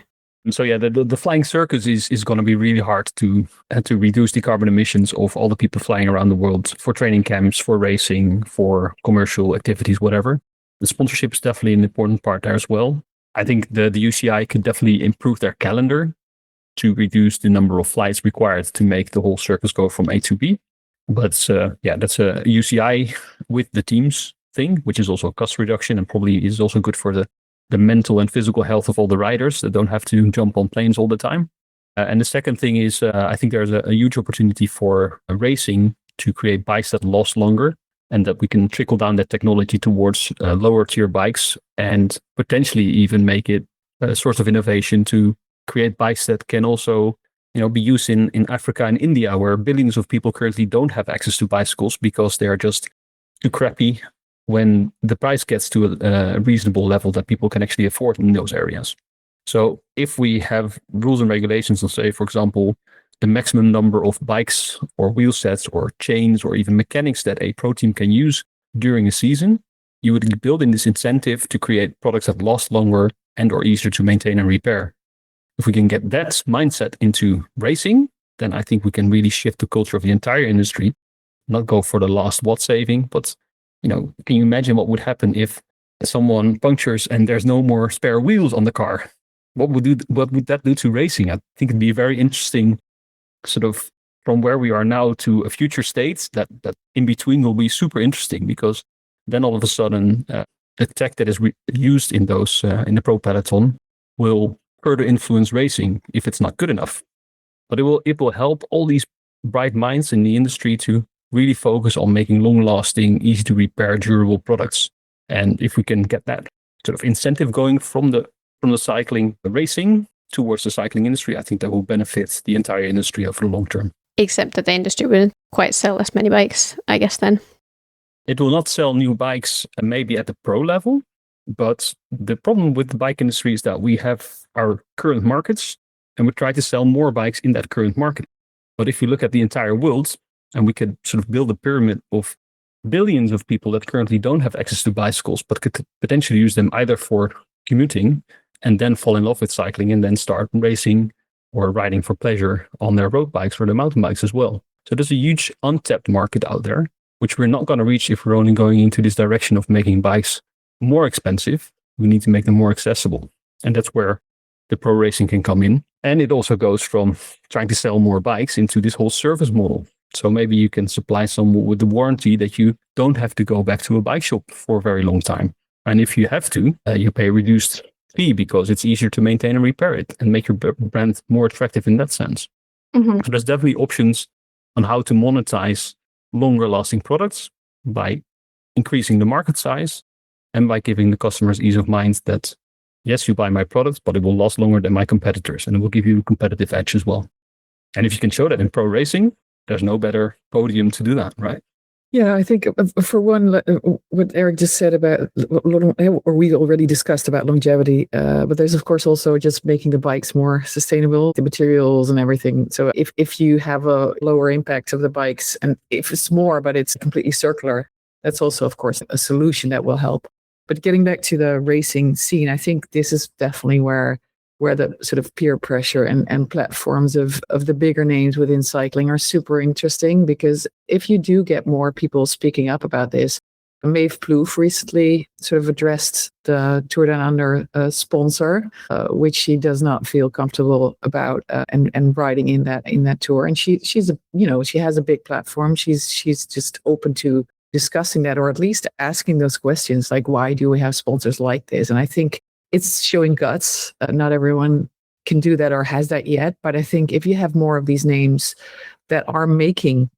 So yeah, the flying circus is going to be really hard to reduce the carbon emissions of all the people flying around the world for training camps, for racing, for commercial activities, whatever. The sponsorship is definitely an important part there as well. I think the UCI could definitely improve their calendar to reduce the number of flights required to make the whole circus go from A to B. But that's a UCI with the teams thing, which is also a cost reduction and probably is also good for the mental and physical health of all the riders that don't have to jump on planes all the time. And the second thing is, I think there's a huge opportunity for racing to create bikes that last longer, and that we can trickle down that technology towards lower tier bikes and potentially even make it a source of innovation to create bikes that can also, be used in Africa and India, where billions of people currently don't have access to bicycles because they are just too crappy when the price gets to a reasonable level that people can actually afford in those areas. So if we have rules and regulations on, say, for example, the maximum number of bikes or wheel sets or chains or even mechanics that a pro team can use during a season, you would build in this incentive to create products that last longer and or easier to maintain and repair. If we can get that mindset into racing, then I think we can really shift the culture of the entire industry, not go for the last watt saving, but can you imagine what would happen if someone punctures and there's no more spare wheels on the car? What would that do to racing? I think it'd be a very interesting sort of from where we are now to a future state that in between will be super interesting, because then all of a sudden the tech that is used in those in the pro peloton will further influence racing if it's not good enough. But it will help all these bright minds in the industry to really focus on making long-lasting, easy to repair, durable products. And if we can get that sort of incentive going from the cycling racing towards the cycling industry, I think that will benefit the entire industry over the long term. Except that the industry wouldn't quite sell as many bikes, I guess, then. It will not sell new bikes maybe at the pro level, but the problem with the bike industry is that we have our current markets and we try to sell more bikes in that current market. But if you look at the entire world, and we could sort of build a pyramid of billions of people that currently don't have access to bicycles, but could potentially use them either for commuting and then fall in love with cycling and then start racing or riding for pleasure on their road bikes or their mountain bikes as well. So there's a huge untapped market out there, which we're not going to reach if we're only going into this direction of making bikes more expensive. We need to make them more accessible. And that's where the pro racing can come in. And it also goes from trying to sell more bikes into this whole service model. So maybe you can supply someone with the warranty that you don't have to go back to a bike shop for a very long time. And if you have to, you pay a reduced fee because it's easier to maintain and repair it and make your brand more attractive in that sense. Mm-hmm. So there's definitely options on how to monetize longer lasting products by increasing the market size and by giving the customers ease of mind that, yes, you buy my products, but it will last longer than my competitors and it will give you a competitive edge as well. And if you can show that in pro racing, there's no better podium to do that, right? Yeah, I think for one, what Erik just said about, or we already discussed about longevity, but there's of course also just making the bikes more sustainable, the materials and everything. So if you have a lower impact of the bikes, and if it's more, but it's completely circular, that's also of course a solution that will help. But getting back to the racing scene, I think this is definitely where the sort of peer pressure and platforms of the bigger names within cycling are super interesting, because if you do get more people speaking up about this, Maeve Plouffe recently sort of addressed the Tour Down Under sponsor, which she does not feel comfortable about, and riding in that tour. And she's a, she has a big platform. She's just open to discussing that, or at least asking those questions, like, why do we have sponsors like this? And I think it's showing guts. Not everyone can do that or has that yet, but I think if you have more of these names that are making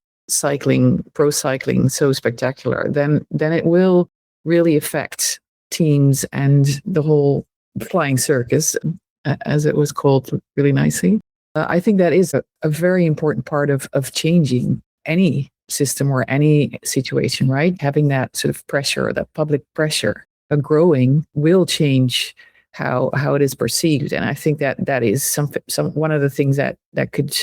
pro cycling so spectacular, then it will really affect teams and the whole flying circus, as it was called really nicely. I think that is a very important part of changing any system or any situation, right? Having that sort of pressure, that public pressure growing, will change how it is perceived. And I think that is one of the things that could,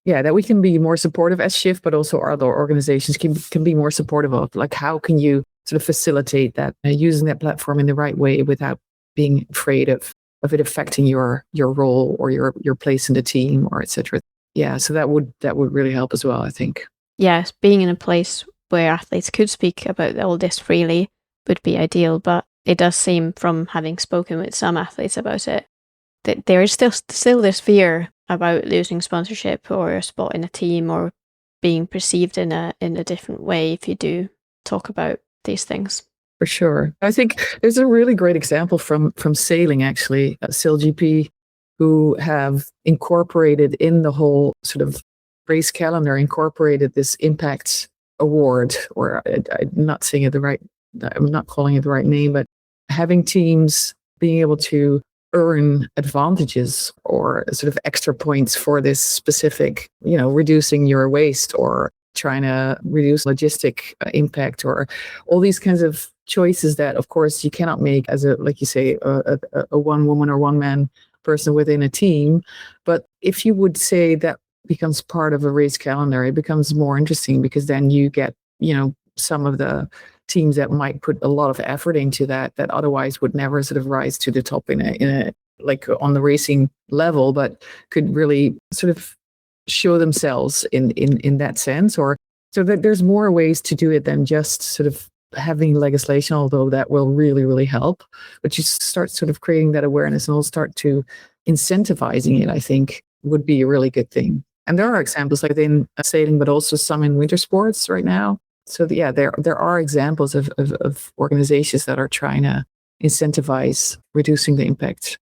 that we can be more supportive as Shift, but also other organizations can be more supportive of. Like, how can you sort of facilitate that, using that platform in the right way without being afraid of it affecting your role or your place in the team, or etc. Yeah, so that would really help as well, I think. Yes, being in a place where athletes could speak about all this freely would be ideal, but it does seem, from having spoken with some athletes about it, that there is still this fear about losing sponsorship or a spot in a team, or being perceived in a different way if you do talk about these things. For sure. I think there's a really great example from sailing, actually, SailGP, who have incorporated in the whole sort of race calendar, incorporated this impact award, or I'm not saying it I'm not calling it the right name, but having teams being able to earn advantages or sort of extra points for this specific, reducing your waste, or trying to reduce logistic impact, or all these kinds of choices that, of course, you cannot make as like you say, a one woman or one man person within a team. But if you would say that becomes part of a race calendar, it becomes more interesting, because then you get, some of the teams that might put a lot of effort into that otherwise would never sort of rise to the top in a like on the racing level, but could really sort of show themselves in that sense. Or so that there's more ways to do it than just sort of having legislation, although that will really, really help. But you start sort of creating that awareness, and we'll start to incentivizing it, I think, would be a really good thing. And there are examples like in sailing, but also some in winter sports right now. So yeah, there are examples of organizations that are trying to incentivize reducing the impact.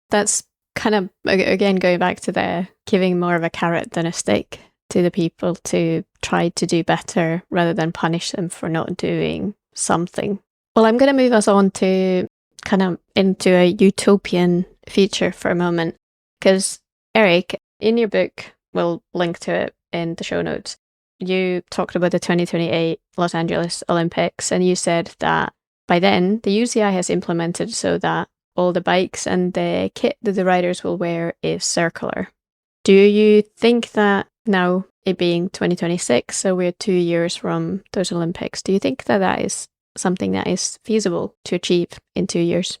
That's kind of, again, going back to the giving more of a carrot than a stick to the people to try to do better, rather than punish them for not doing something. Well, I'm going to move us on to kind of into a utopian future for a moment, because Erik, in your book, we'll link to it in the show notes, you talked about the 2028 Los Angeles Olympics, and you said that by then the UCI has implemented so that all the bikes and the kit that the riders will wear is circular. Do you think that now, it being 2026, so we're 2 years from those Olympics, do you think that is something that is feasible to achieve in 2 years?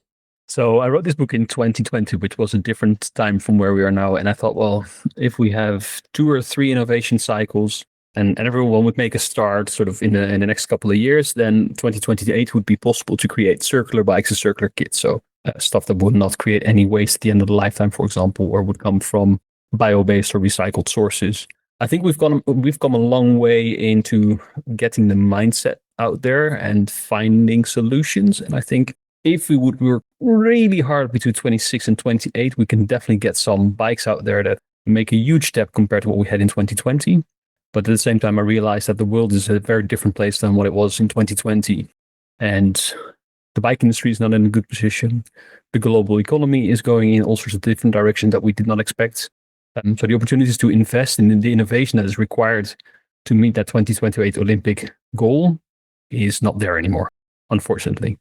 So I wrote this book in 2020, which was a different time from where we are now. And I thought, well, if we have 2 or 3 innovation cycles, and everyone would make a start sort of in the next couple of years, then 2028 would be possible to create circular bikes and circular kits. So stuff that would not create any waste at the end of the lifetime, for example, or would come from bio-based or recycled sources. I think we've come a long way into getting the mindset out there and finding solutions. And I think if we would work really hard between 26 and 28, we can definitely get some bikes out there that make a huge step compared to what we had in 2020. But at the same time, I realized that the world is a very different place than what it was in 2020. And the bike industry is not in a good position. The global economy is going in all sorts of different directions that we did not expect. So the opportunities to invest in the innovation that is required to meet that 2028 Olympic goal is not there anymore, unfortunately.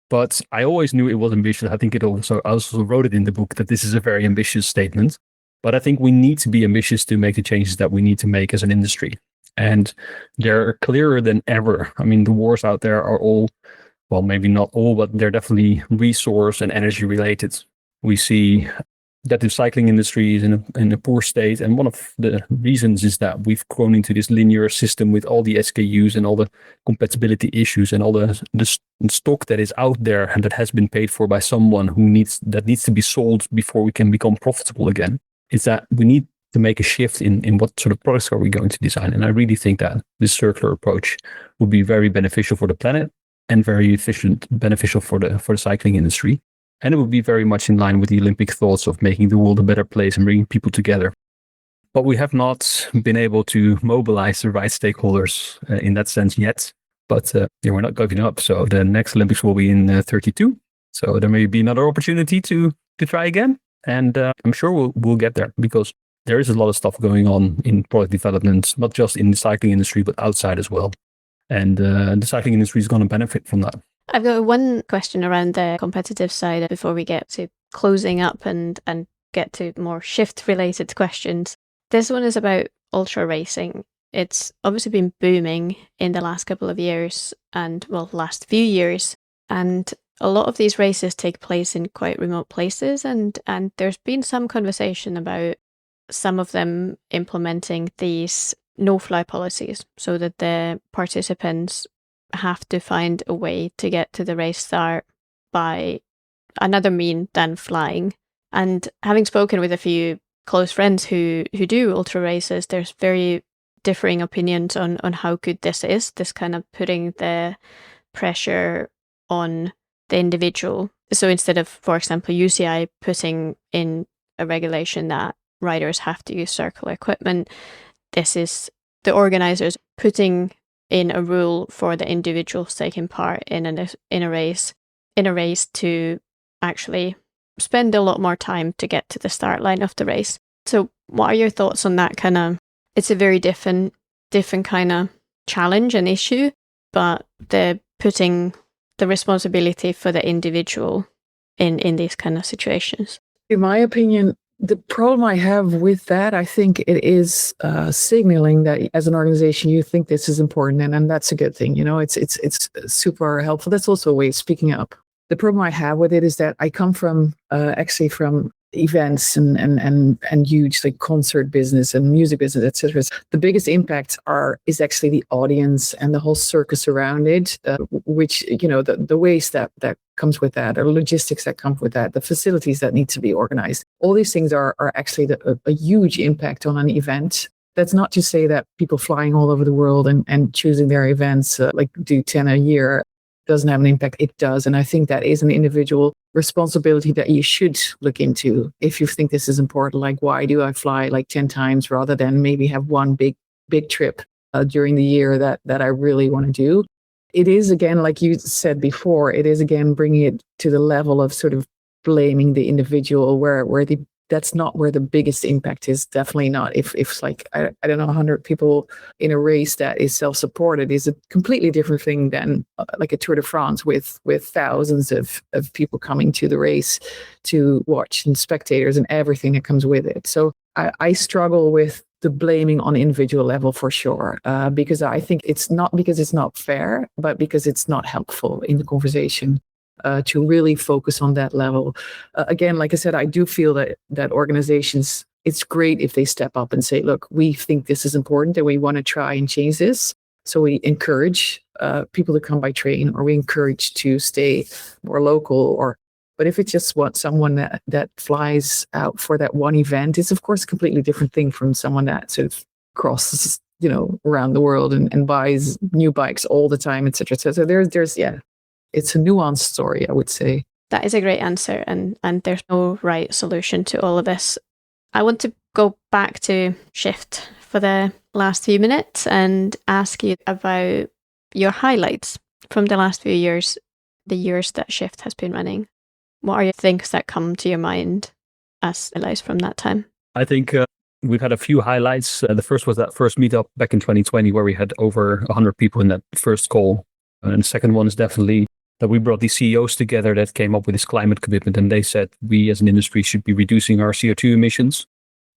But I always knew it was ambitious. I think I also wrote it in the book that this is a very ambitious statement. But I think we need to be ambitious to make the changes that we need to make as an industry. And they're clearer than ever. I mean, the wars out there are all, well, maybe not all, but they're definitely resource and energy related. We see that the cycling industry is in a poor state. And one of the reasons is that we've grown into this linear system with all the SKUs and all the compatibility issues and all the stock that is out there and that has been paid for by someone that needs to be sold before we can become profitable again. Is that we need to make a shift in what sort of products are we going to design. And I really think that this circular approach would be very beneficial for the planet and very beneficial for the cycling industry. And it would be very much in line with the Olympic thoughts of making the world a better place and bringing people together. But we have not been able to mobilize the right stakeholders in that sense yet. But we're not giving up. So the next Olympics will be in 32. So there may be another opportunity to try again. And I'm sure we'll get there, because there is a lot of stuff going on in product development, not just in the cycling industry, but outside as well. And the cycling industry is going to benefit from that. I've got one question around the competitive side before we get to closing up and get to more shift-related questions. This one is about ultra racing. It's obviously been booming in the last couple of years last few years. And a lot of these races take place in quite remote places. And there's been some conversation about some of them implementing these no-fly policies so that the participants have to find a way to get to the race start by another mean than flying. And having spoken with a few close friends who do ultra races, there's very differing opinions on how good this is, this kind of putting the pressure on the individual. So instead of, for example, UCI putting in a regulation that riders have to use circular equipment, this is the organizers putting in a rule for the individuals taking part in a race to actually spend a lot more time to get to the start line of the race. So what are your thoughts on that kind of? It's a very different kind of challenge and issue, but they're putting the responsibility for the individual in these kind of situations. In my opinion, the problem I have with that, I think it is signaling that as an organization, you think this is important, and that's a good thing. It's super helpful. That's also a way of speaking up. The problem I have with it is that I come from events and huge like concert business and music business, etc. The biggest impact is actually the audience and the whole circus around it, which the waste that comes with that, or logistics that come with that, the facilities that need to be organized. All these things are actually a huge impact on an event. That's not to say that people flying all over the world and choosing their events, like do 10 a year, doesn't have an impact. It does. And I think that is an individual responsibility that you should look into if you think this is important. Like, why do I fly like 10 times rather than maybe have one big trip during the year that I really want to do? It is, again, like you said before, it is, again, bringing it to the level of sort of blaming the individual where that's not where the biggest impact is. Definitely not. If it's like, I don't know, 100 people in a race that is self-supported is a completely different thing than like a Tour de France with thousands of people coming to the race to watch, and spectators and everything that comes with it. So I struggle with the blaming on individual level for sure, because I think it's not because it's not fair, but because it's not helpful in the conversation. To really focus on that level. Again, like I said, I do feel that organizations, it's great if they step up and say, look, we think this is important and we want to try and change this. So we encourage people to come by train, or we encourage to stay more local. But if it's just someone that flies out for that one event, it's of course a completely different thing from someone that sort of crosses, around the world and buys new bikes all the time, etc. So there's it's a nuanced story, I would say. That is a great answer, and there's no right solution to all of this. I want to go back to Shift for the last few minutes and ask you about your highlights from the last few years, the years that Shift has been running. What are your things that come to your mind as highlights from that time? I think we've had a few highlights. The first was that first meetup back in 2020 where we had over 100 people in that first call. And the second one is definitely that we brought these CEOs together that came up with this climate commitment, and they said we as an industry should be reducing our CO2 emissions.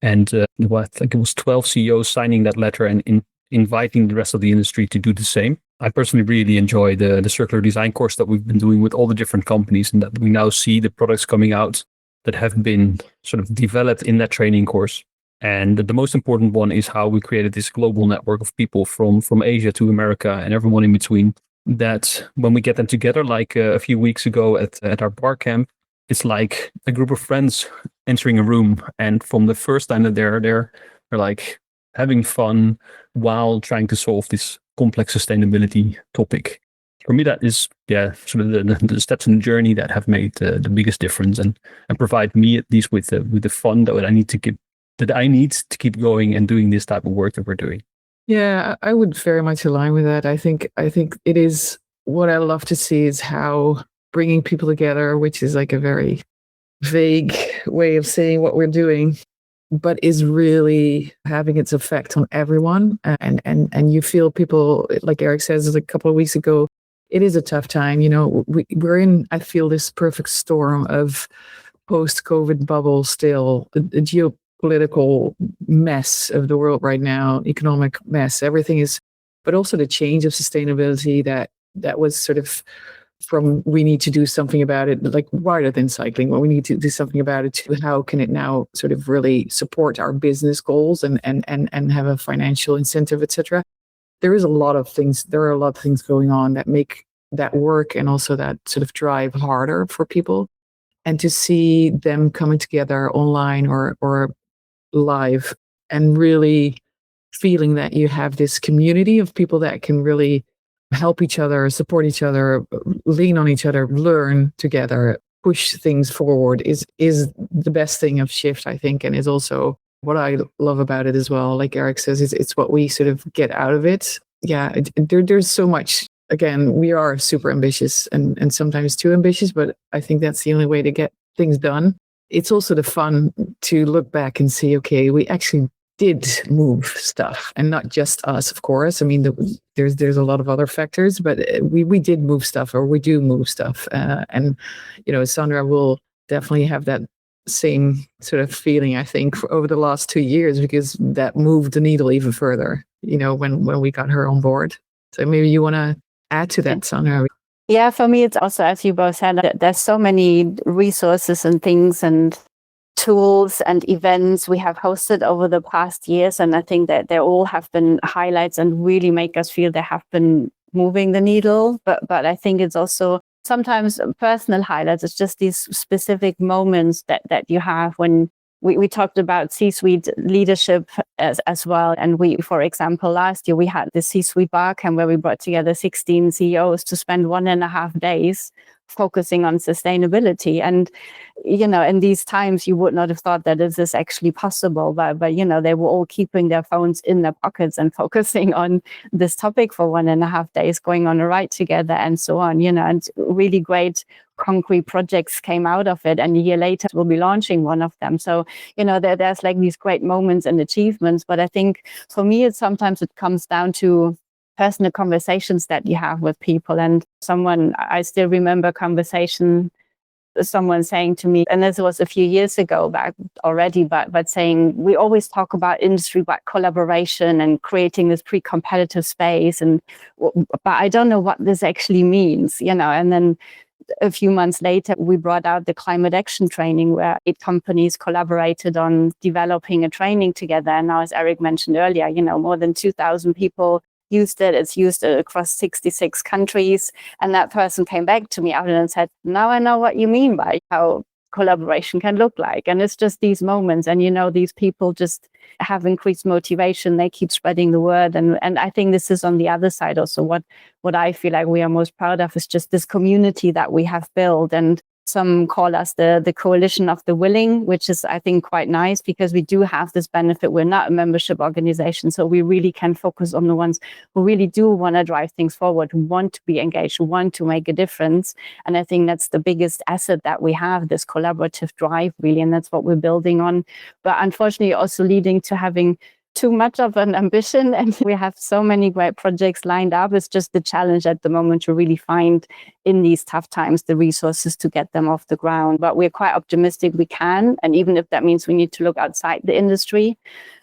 And I think it was 12 CEOs signing that letter and inviting the rest of the industry to do the same. I personally really enjoy the circular design course that we've been doing with all the different companies, and that we now see the products coming out that have been sort of developed in that training course. And the most important one is how we created this global network of people from Asia to America and everyone in between, that when we get them together, like a few weeks ago at our bar camp, it's like a group of friends entering a room. And from the first time that they're like having fun while trying to solve this complex sustainability topic. For me, that is, sort of the steps in the journey that have made the biggest difference and provide me at least with the fun that I need to keep going and doing this type of work that we're doing. Yeah, I would very much align with that. I think it is what I love to see is how bringing people together, which is like a very vague way of saying what we're doing, but is really having its effect on everyone. And you feel people, like Erik says a couple of weeks ago, it is a tough time. You know, we're in, I feel, this perfect storm of post-COVID bubble still, the geopolitical mess of the world right now, economic mess, everything is, but also the change of sustainability that was sort of from we need to do something about it, like wider than cycling, well, we need to do something about it to how can it now sort of really support our business goals and have a financial incentive, etc. There are a lot of things going on that make that work and also that sort of drive harder for people. And to see them coming together online or live and really feeling that you have this community of people that can really help each other, support each other, lean on each other, learn together, push things forward is the best thing of Shift, I think, and is also what I love about it as well. Like Erik says, it's what we sort of get out of it. Yeah, there's so much. Again, we are super ambitious and sometimes too ambitious, but I think that's the only way to get things done. It's also the fun to look back and see, okay, we actually did move stuff, and not just us, of course. I mean, there's a lot of other factors, but we did move stuff, or we do move stuff. And, you know, Sandra will definitely have that same sort of feeling, I think, for over the last 2 years, because that moved the needle even further, you know, when we got her on board. So maybe you want to add to that, Sandra. Yeah, for me, it's also, as you both said, there's so many resources and things and tools and events we have hosted over the past years. And I think that they all have been highlights and really make us feel they have been moving the needle. But I think it's also sometimes personal highlights. It's just these specific moments that you have when we talked about C-suite leadership as well. And we, for example, last year we had the C-suite bar camp where we brought together 16 CEOs to spend 1.5 days focusing on sustainability. And, you know, in these times, you would not have thought that this is actually possible, but you know, they were all keeping their phones in their pockets and focusing on this topic for 1.5 days, going on a ride together and so on, you know, and really great concrete projects came out of it. And a year later, we'll be launching one of them. So, you know, there's like these great moments and achievements. But I think for me, it comes down to personal conversations that you have with people. And I still remember conversation, someone saying to me, and this was a few years ago back already, but saying, we always talk about industry, about collaboration and creating this pre-competitive space. But I don't know what this actually means, you know. And then a few months later, we brought out the climate action training where 8 companies collaborated on developing a training together. And now, as Erik mentioned earlier, you know, more than 2,000 people used it. It's used across 66 countries. And that person came back to me after and said, now I know what you mean by how collaboration can look like. And it's just these moments. And, you know, these people just have increased motivation. They keep spreading the word. And I think this is on the other side also. What I feel like we are most proud of is just this community that we have built. And some call us the coalition of the willing, which is, I think, quite nice because we do have this benefit. We're not a membership organization, so we really can focus on the ones who really do want to drive things forward, who want to be engaged, who want to make a difference. And I think that's the biggest asset that we have, this collaborative drive, really, and that's what we're building on. But unfortunately, also leading to having too much of an ambition, and we have so many great projects lined up. It's just the challenge at the moment to really find in these tough times the resources to get them off the ground. But we're quite optimistic we can, and even if that means we need to look outside the industry,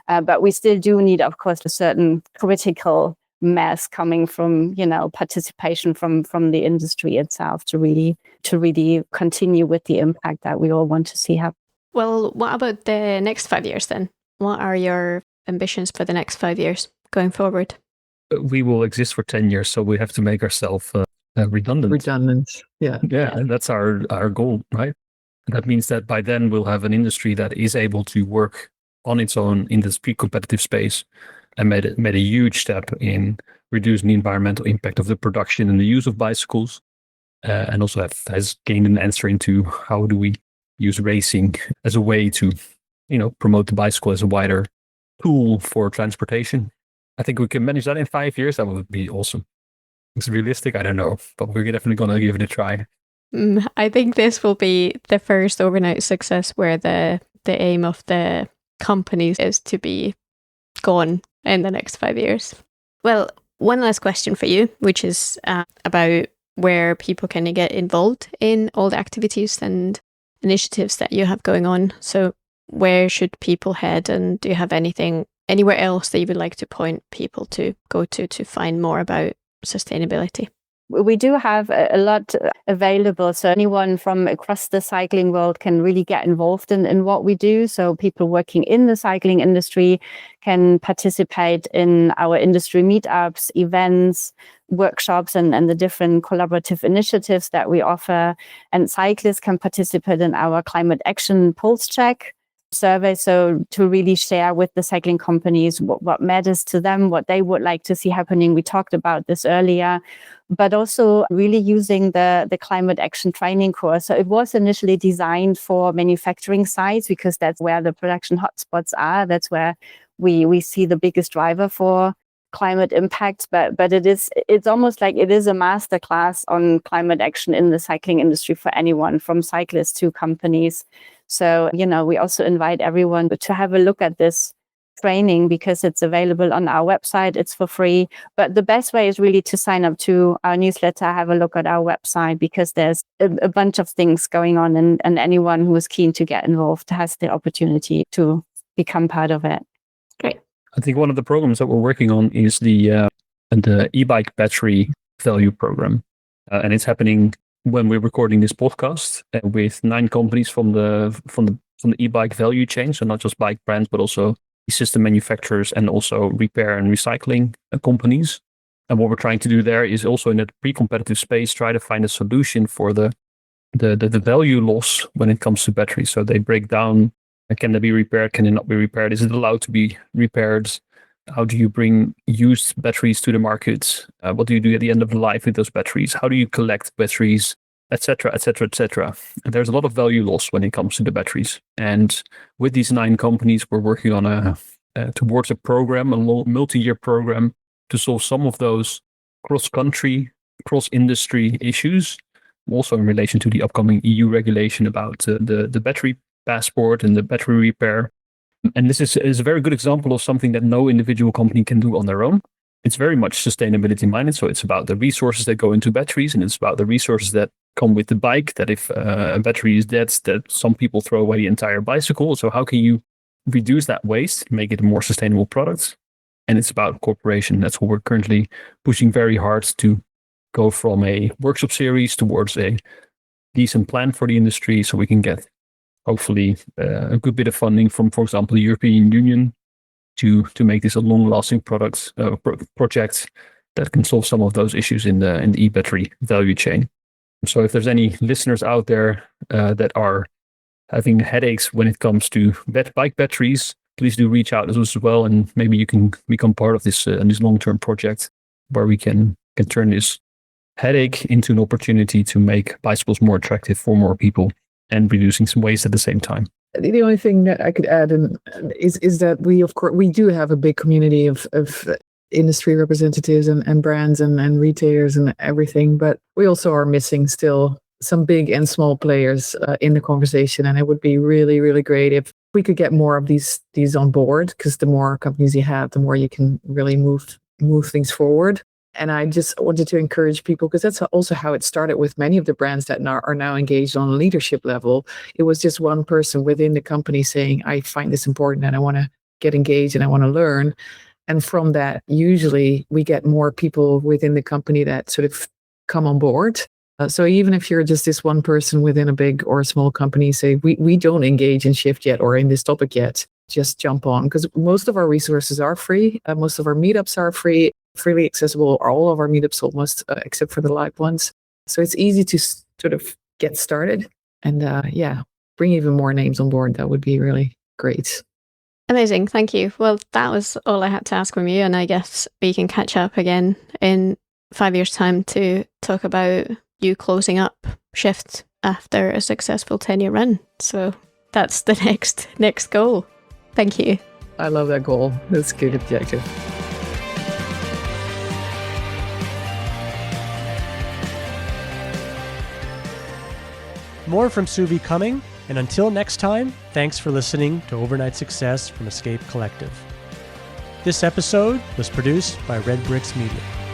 but we still do need, of course, a certain critical mass coming from, participation from the industry itself to really continue with the impact that we all want to see happen. Well, what about the next 5 years then? What are your ambitions for the next 5 years going forward? We will exist for 10 years, so we have to make ourselves redundant. Yeah. And that's our goal, right? That means that by then we'll have an industry that is able to work on its own in this pre-competitive space and made a huge step in reducing the environmental impact of the production and the use of bicycles, and also has gained an answer into how do we use racing as a way to, promote the bicycle as a wider tool for transportation. I think we can manage that in 5 years. That would be awesome. It's realistic, I don't know, but we're definitely going to give it a try. I think this will be the first overnight success where the aim of the companies is to be gone in the next 5 years. Well, one last question for you, which is about where people can get involved in all the activities and initiatives that you have going on. So where should people head, and do you have anywhere else that you would like to point people to go to find more about sustainability? We do have a lot available. So anyone from across the cycling world can really get involved in what we do. So people working in the cycling industry can participate in our industry meetups, events, workshops, and the different collaborative initiatives that we offer. And cyclists can participate in our climate action pulse check survey, so to really share with the cycling companies what matters to them, what they would like to see happening. We talked about this earlier, but also really using the climate action training course. So it was initially designed for manufacturing sites because that's where the production hotspots are. That's where we see the biggest driver for climate impact, but it's almost like it is a masterclass on climate action in the cycling industry for anyone, from cyclists to companies. So, we also invite everyone to have a look at this training because it's available on our website. It's for free. But the best way is really to sign up to our newsletter, have a look at our website, because there's a bunch of things going on, and anyone who is keen to get involved has the opportunity to become part of it. Great. I think one of the programs that we're working on is the e-bike battery value program. And it's happening when we're recording this podcast with 9 companies from the e-bike value chain. So not just bike brands, but also system manufacturers and also repair and recycling companies. And what we're trying to do there is also in that pre-competitive space, try to find a solution for the value loss when it comes to batteries. So they break down. Can they be repaired? Can they not be repaired? Is it allowed to be repaired? How do you bring used batteries to the market? What do you do at the end of the life with those batteries? How do you collect batteries, etc., etc., etc.? And there's a lot of value loss when it comes to the batteries. And with these 9 companies, we're working on towards a program, a multi-year program to solve some of those cross-country, cross-industry issues. Also in relation to the upcoming EU regulation about the battery passport and the battery repair. And this is a very good example of something that no individual company can do on their own. It's very much sustainability minded. So it's about the resources that go into batteries, and it's about the resources that come with the bike, that if a battery is dead, that some people throw away the entire bicycle. So how can you reduce that waste, make it a more sustainable product? And it's about cooperation. That's what we're currently pushing very hard to go from a workshop series towards a decent plan for the industry, so we can get hopefully a good bit of funding from, for example, the European Union to make this a long-lasting project that can solve some of those issues in the e-battery value chain. So if there's any listeners out there that are having headaches when it comes to bike batteries, please do reach out to us as well, and maybe you can become part of this long-term project where we can turn this headache into an opportunity to make bicycles more attractive for more people and reducing some waste at the same time. The only thing that I could add is that we do have a big community of industry representatives and brands and retailers and everything, but we also are missing still some big and small players in the conversation. And it would be really, really great if we could get more of these on board, because the more companies you have, the more you can really move things forward. And I just wanted to encourage people, because that's also how it started with many of the brands that are now engaged on a leadership level. It was just one person within the company saying, I find this important and I want to get engaged and I want to learn. And from that, usually we get more people within the company that sort of come on board. So even if you're just this one person within a big or a small company, say, we don't engage in shift yet or in this topic yet, just jump on, because most of our resources are free. Most of our meetups are free, freely accessible, or all of our meetups almost, except for the live ones. So it's easy to sort of get started and bring even more names on board. That would be really great. Amazing. Thank you. Well, that was all I had to ask from you. And I guess we can catch up again in 5 years' time to talk about you closing up Shift after a successful 10-year run. So that's the next goal. Thank you. I love that goal. That's a good objective. More from Suvi coming, and until next time, thanks for listening to Overnight Success from Escape Collective. This episode was produced by Red Bricks Media.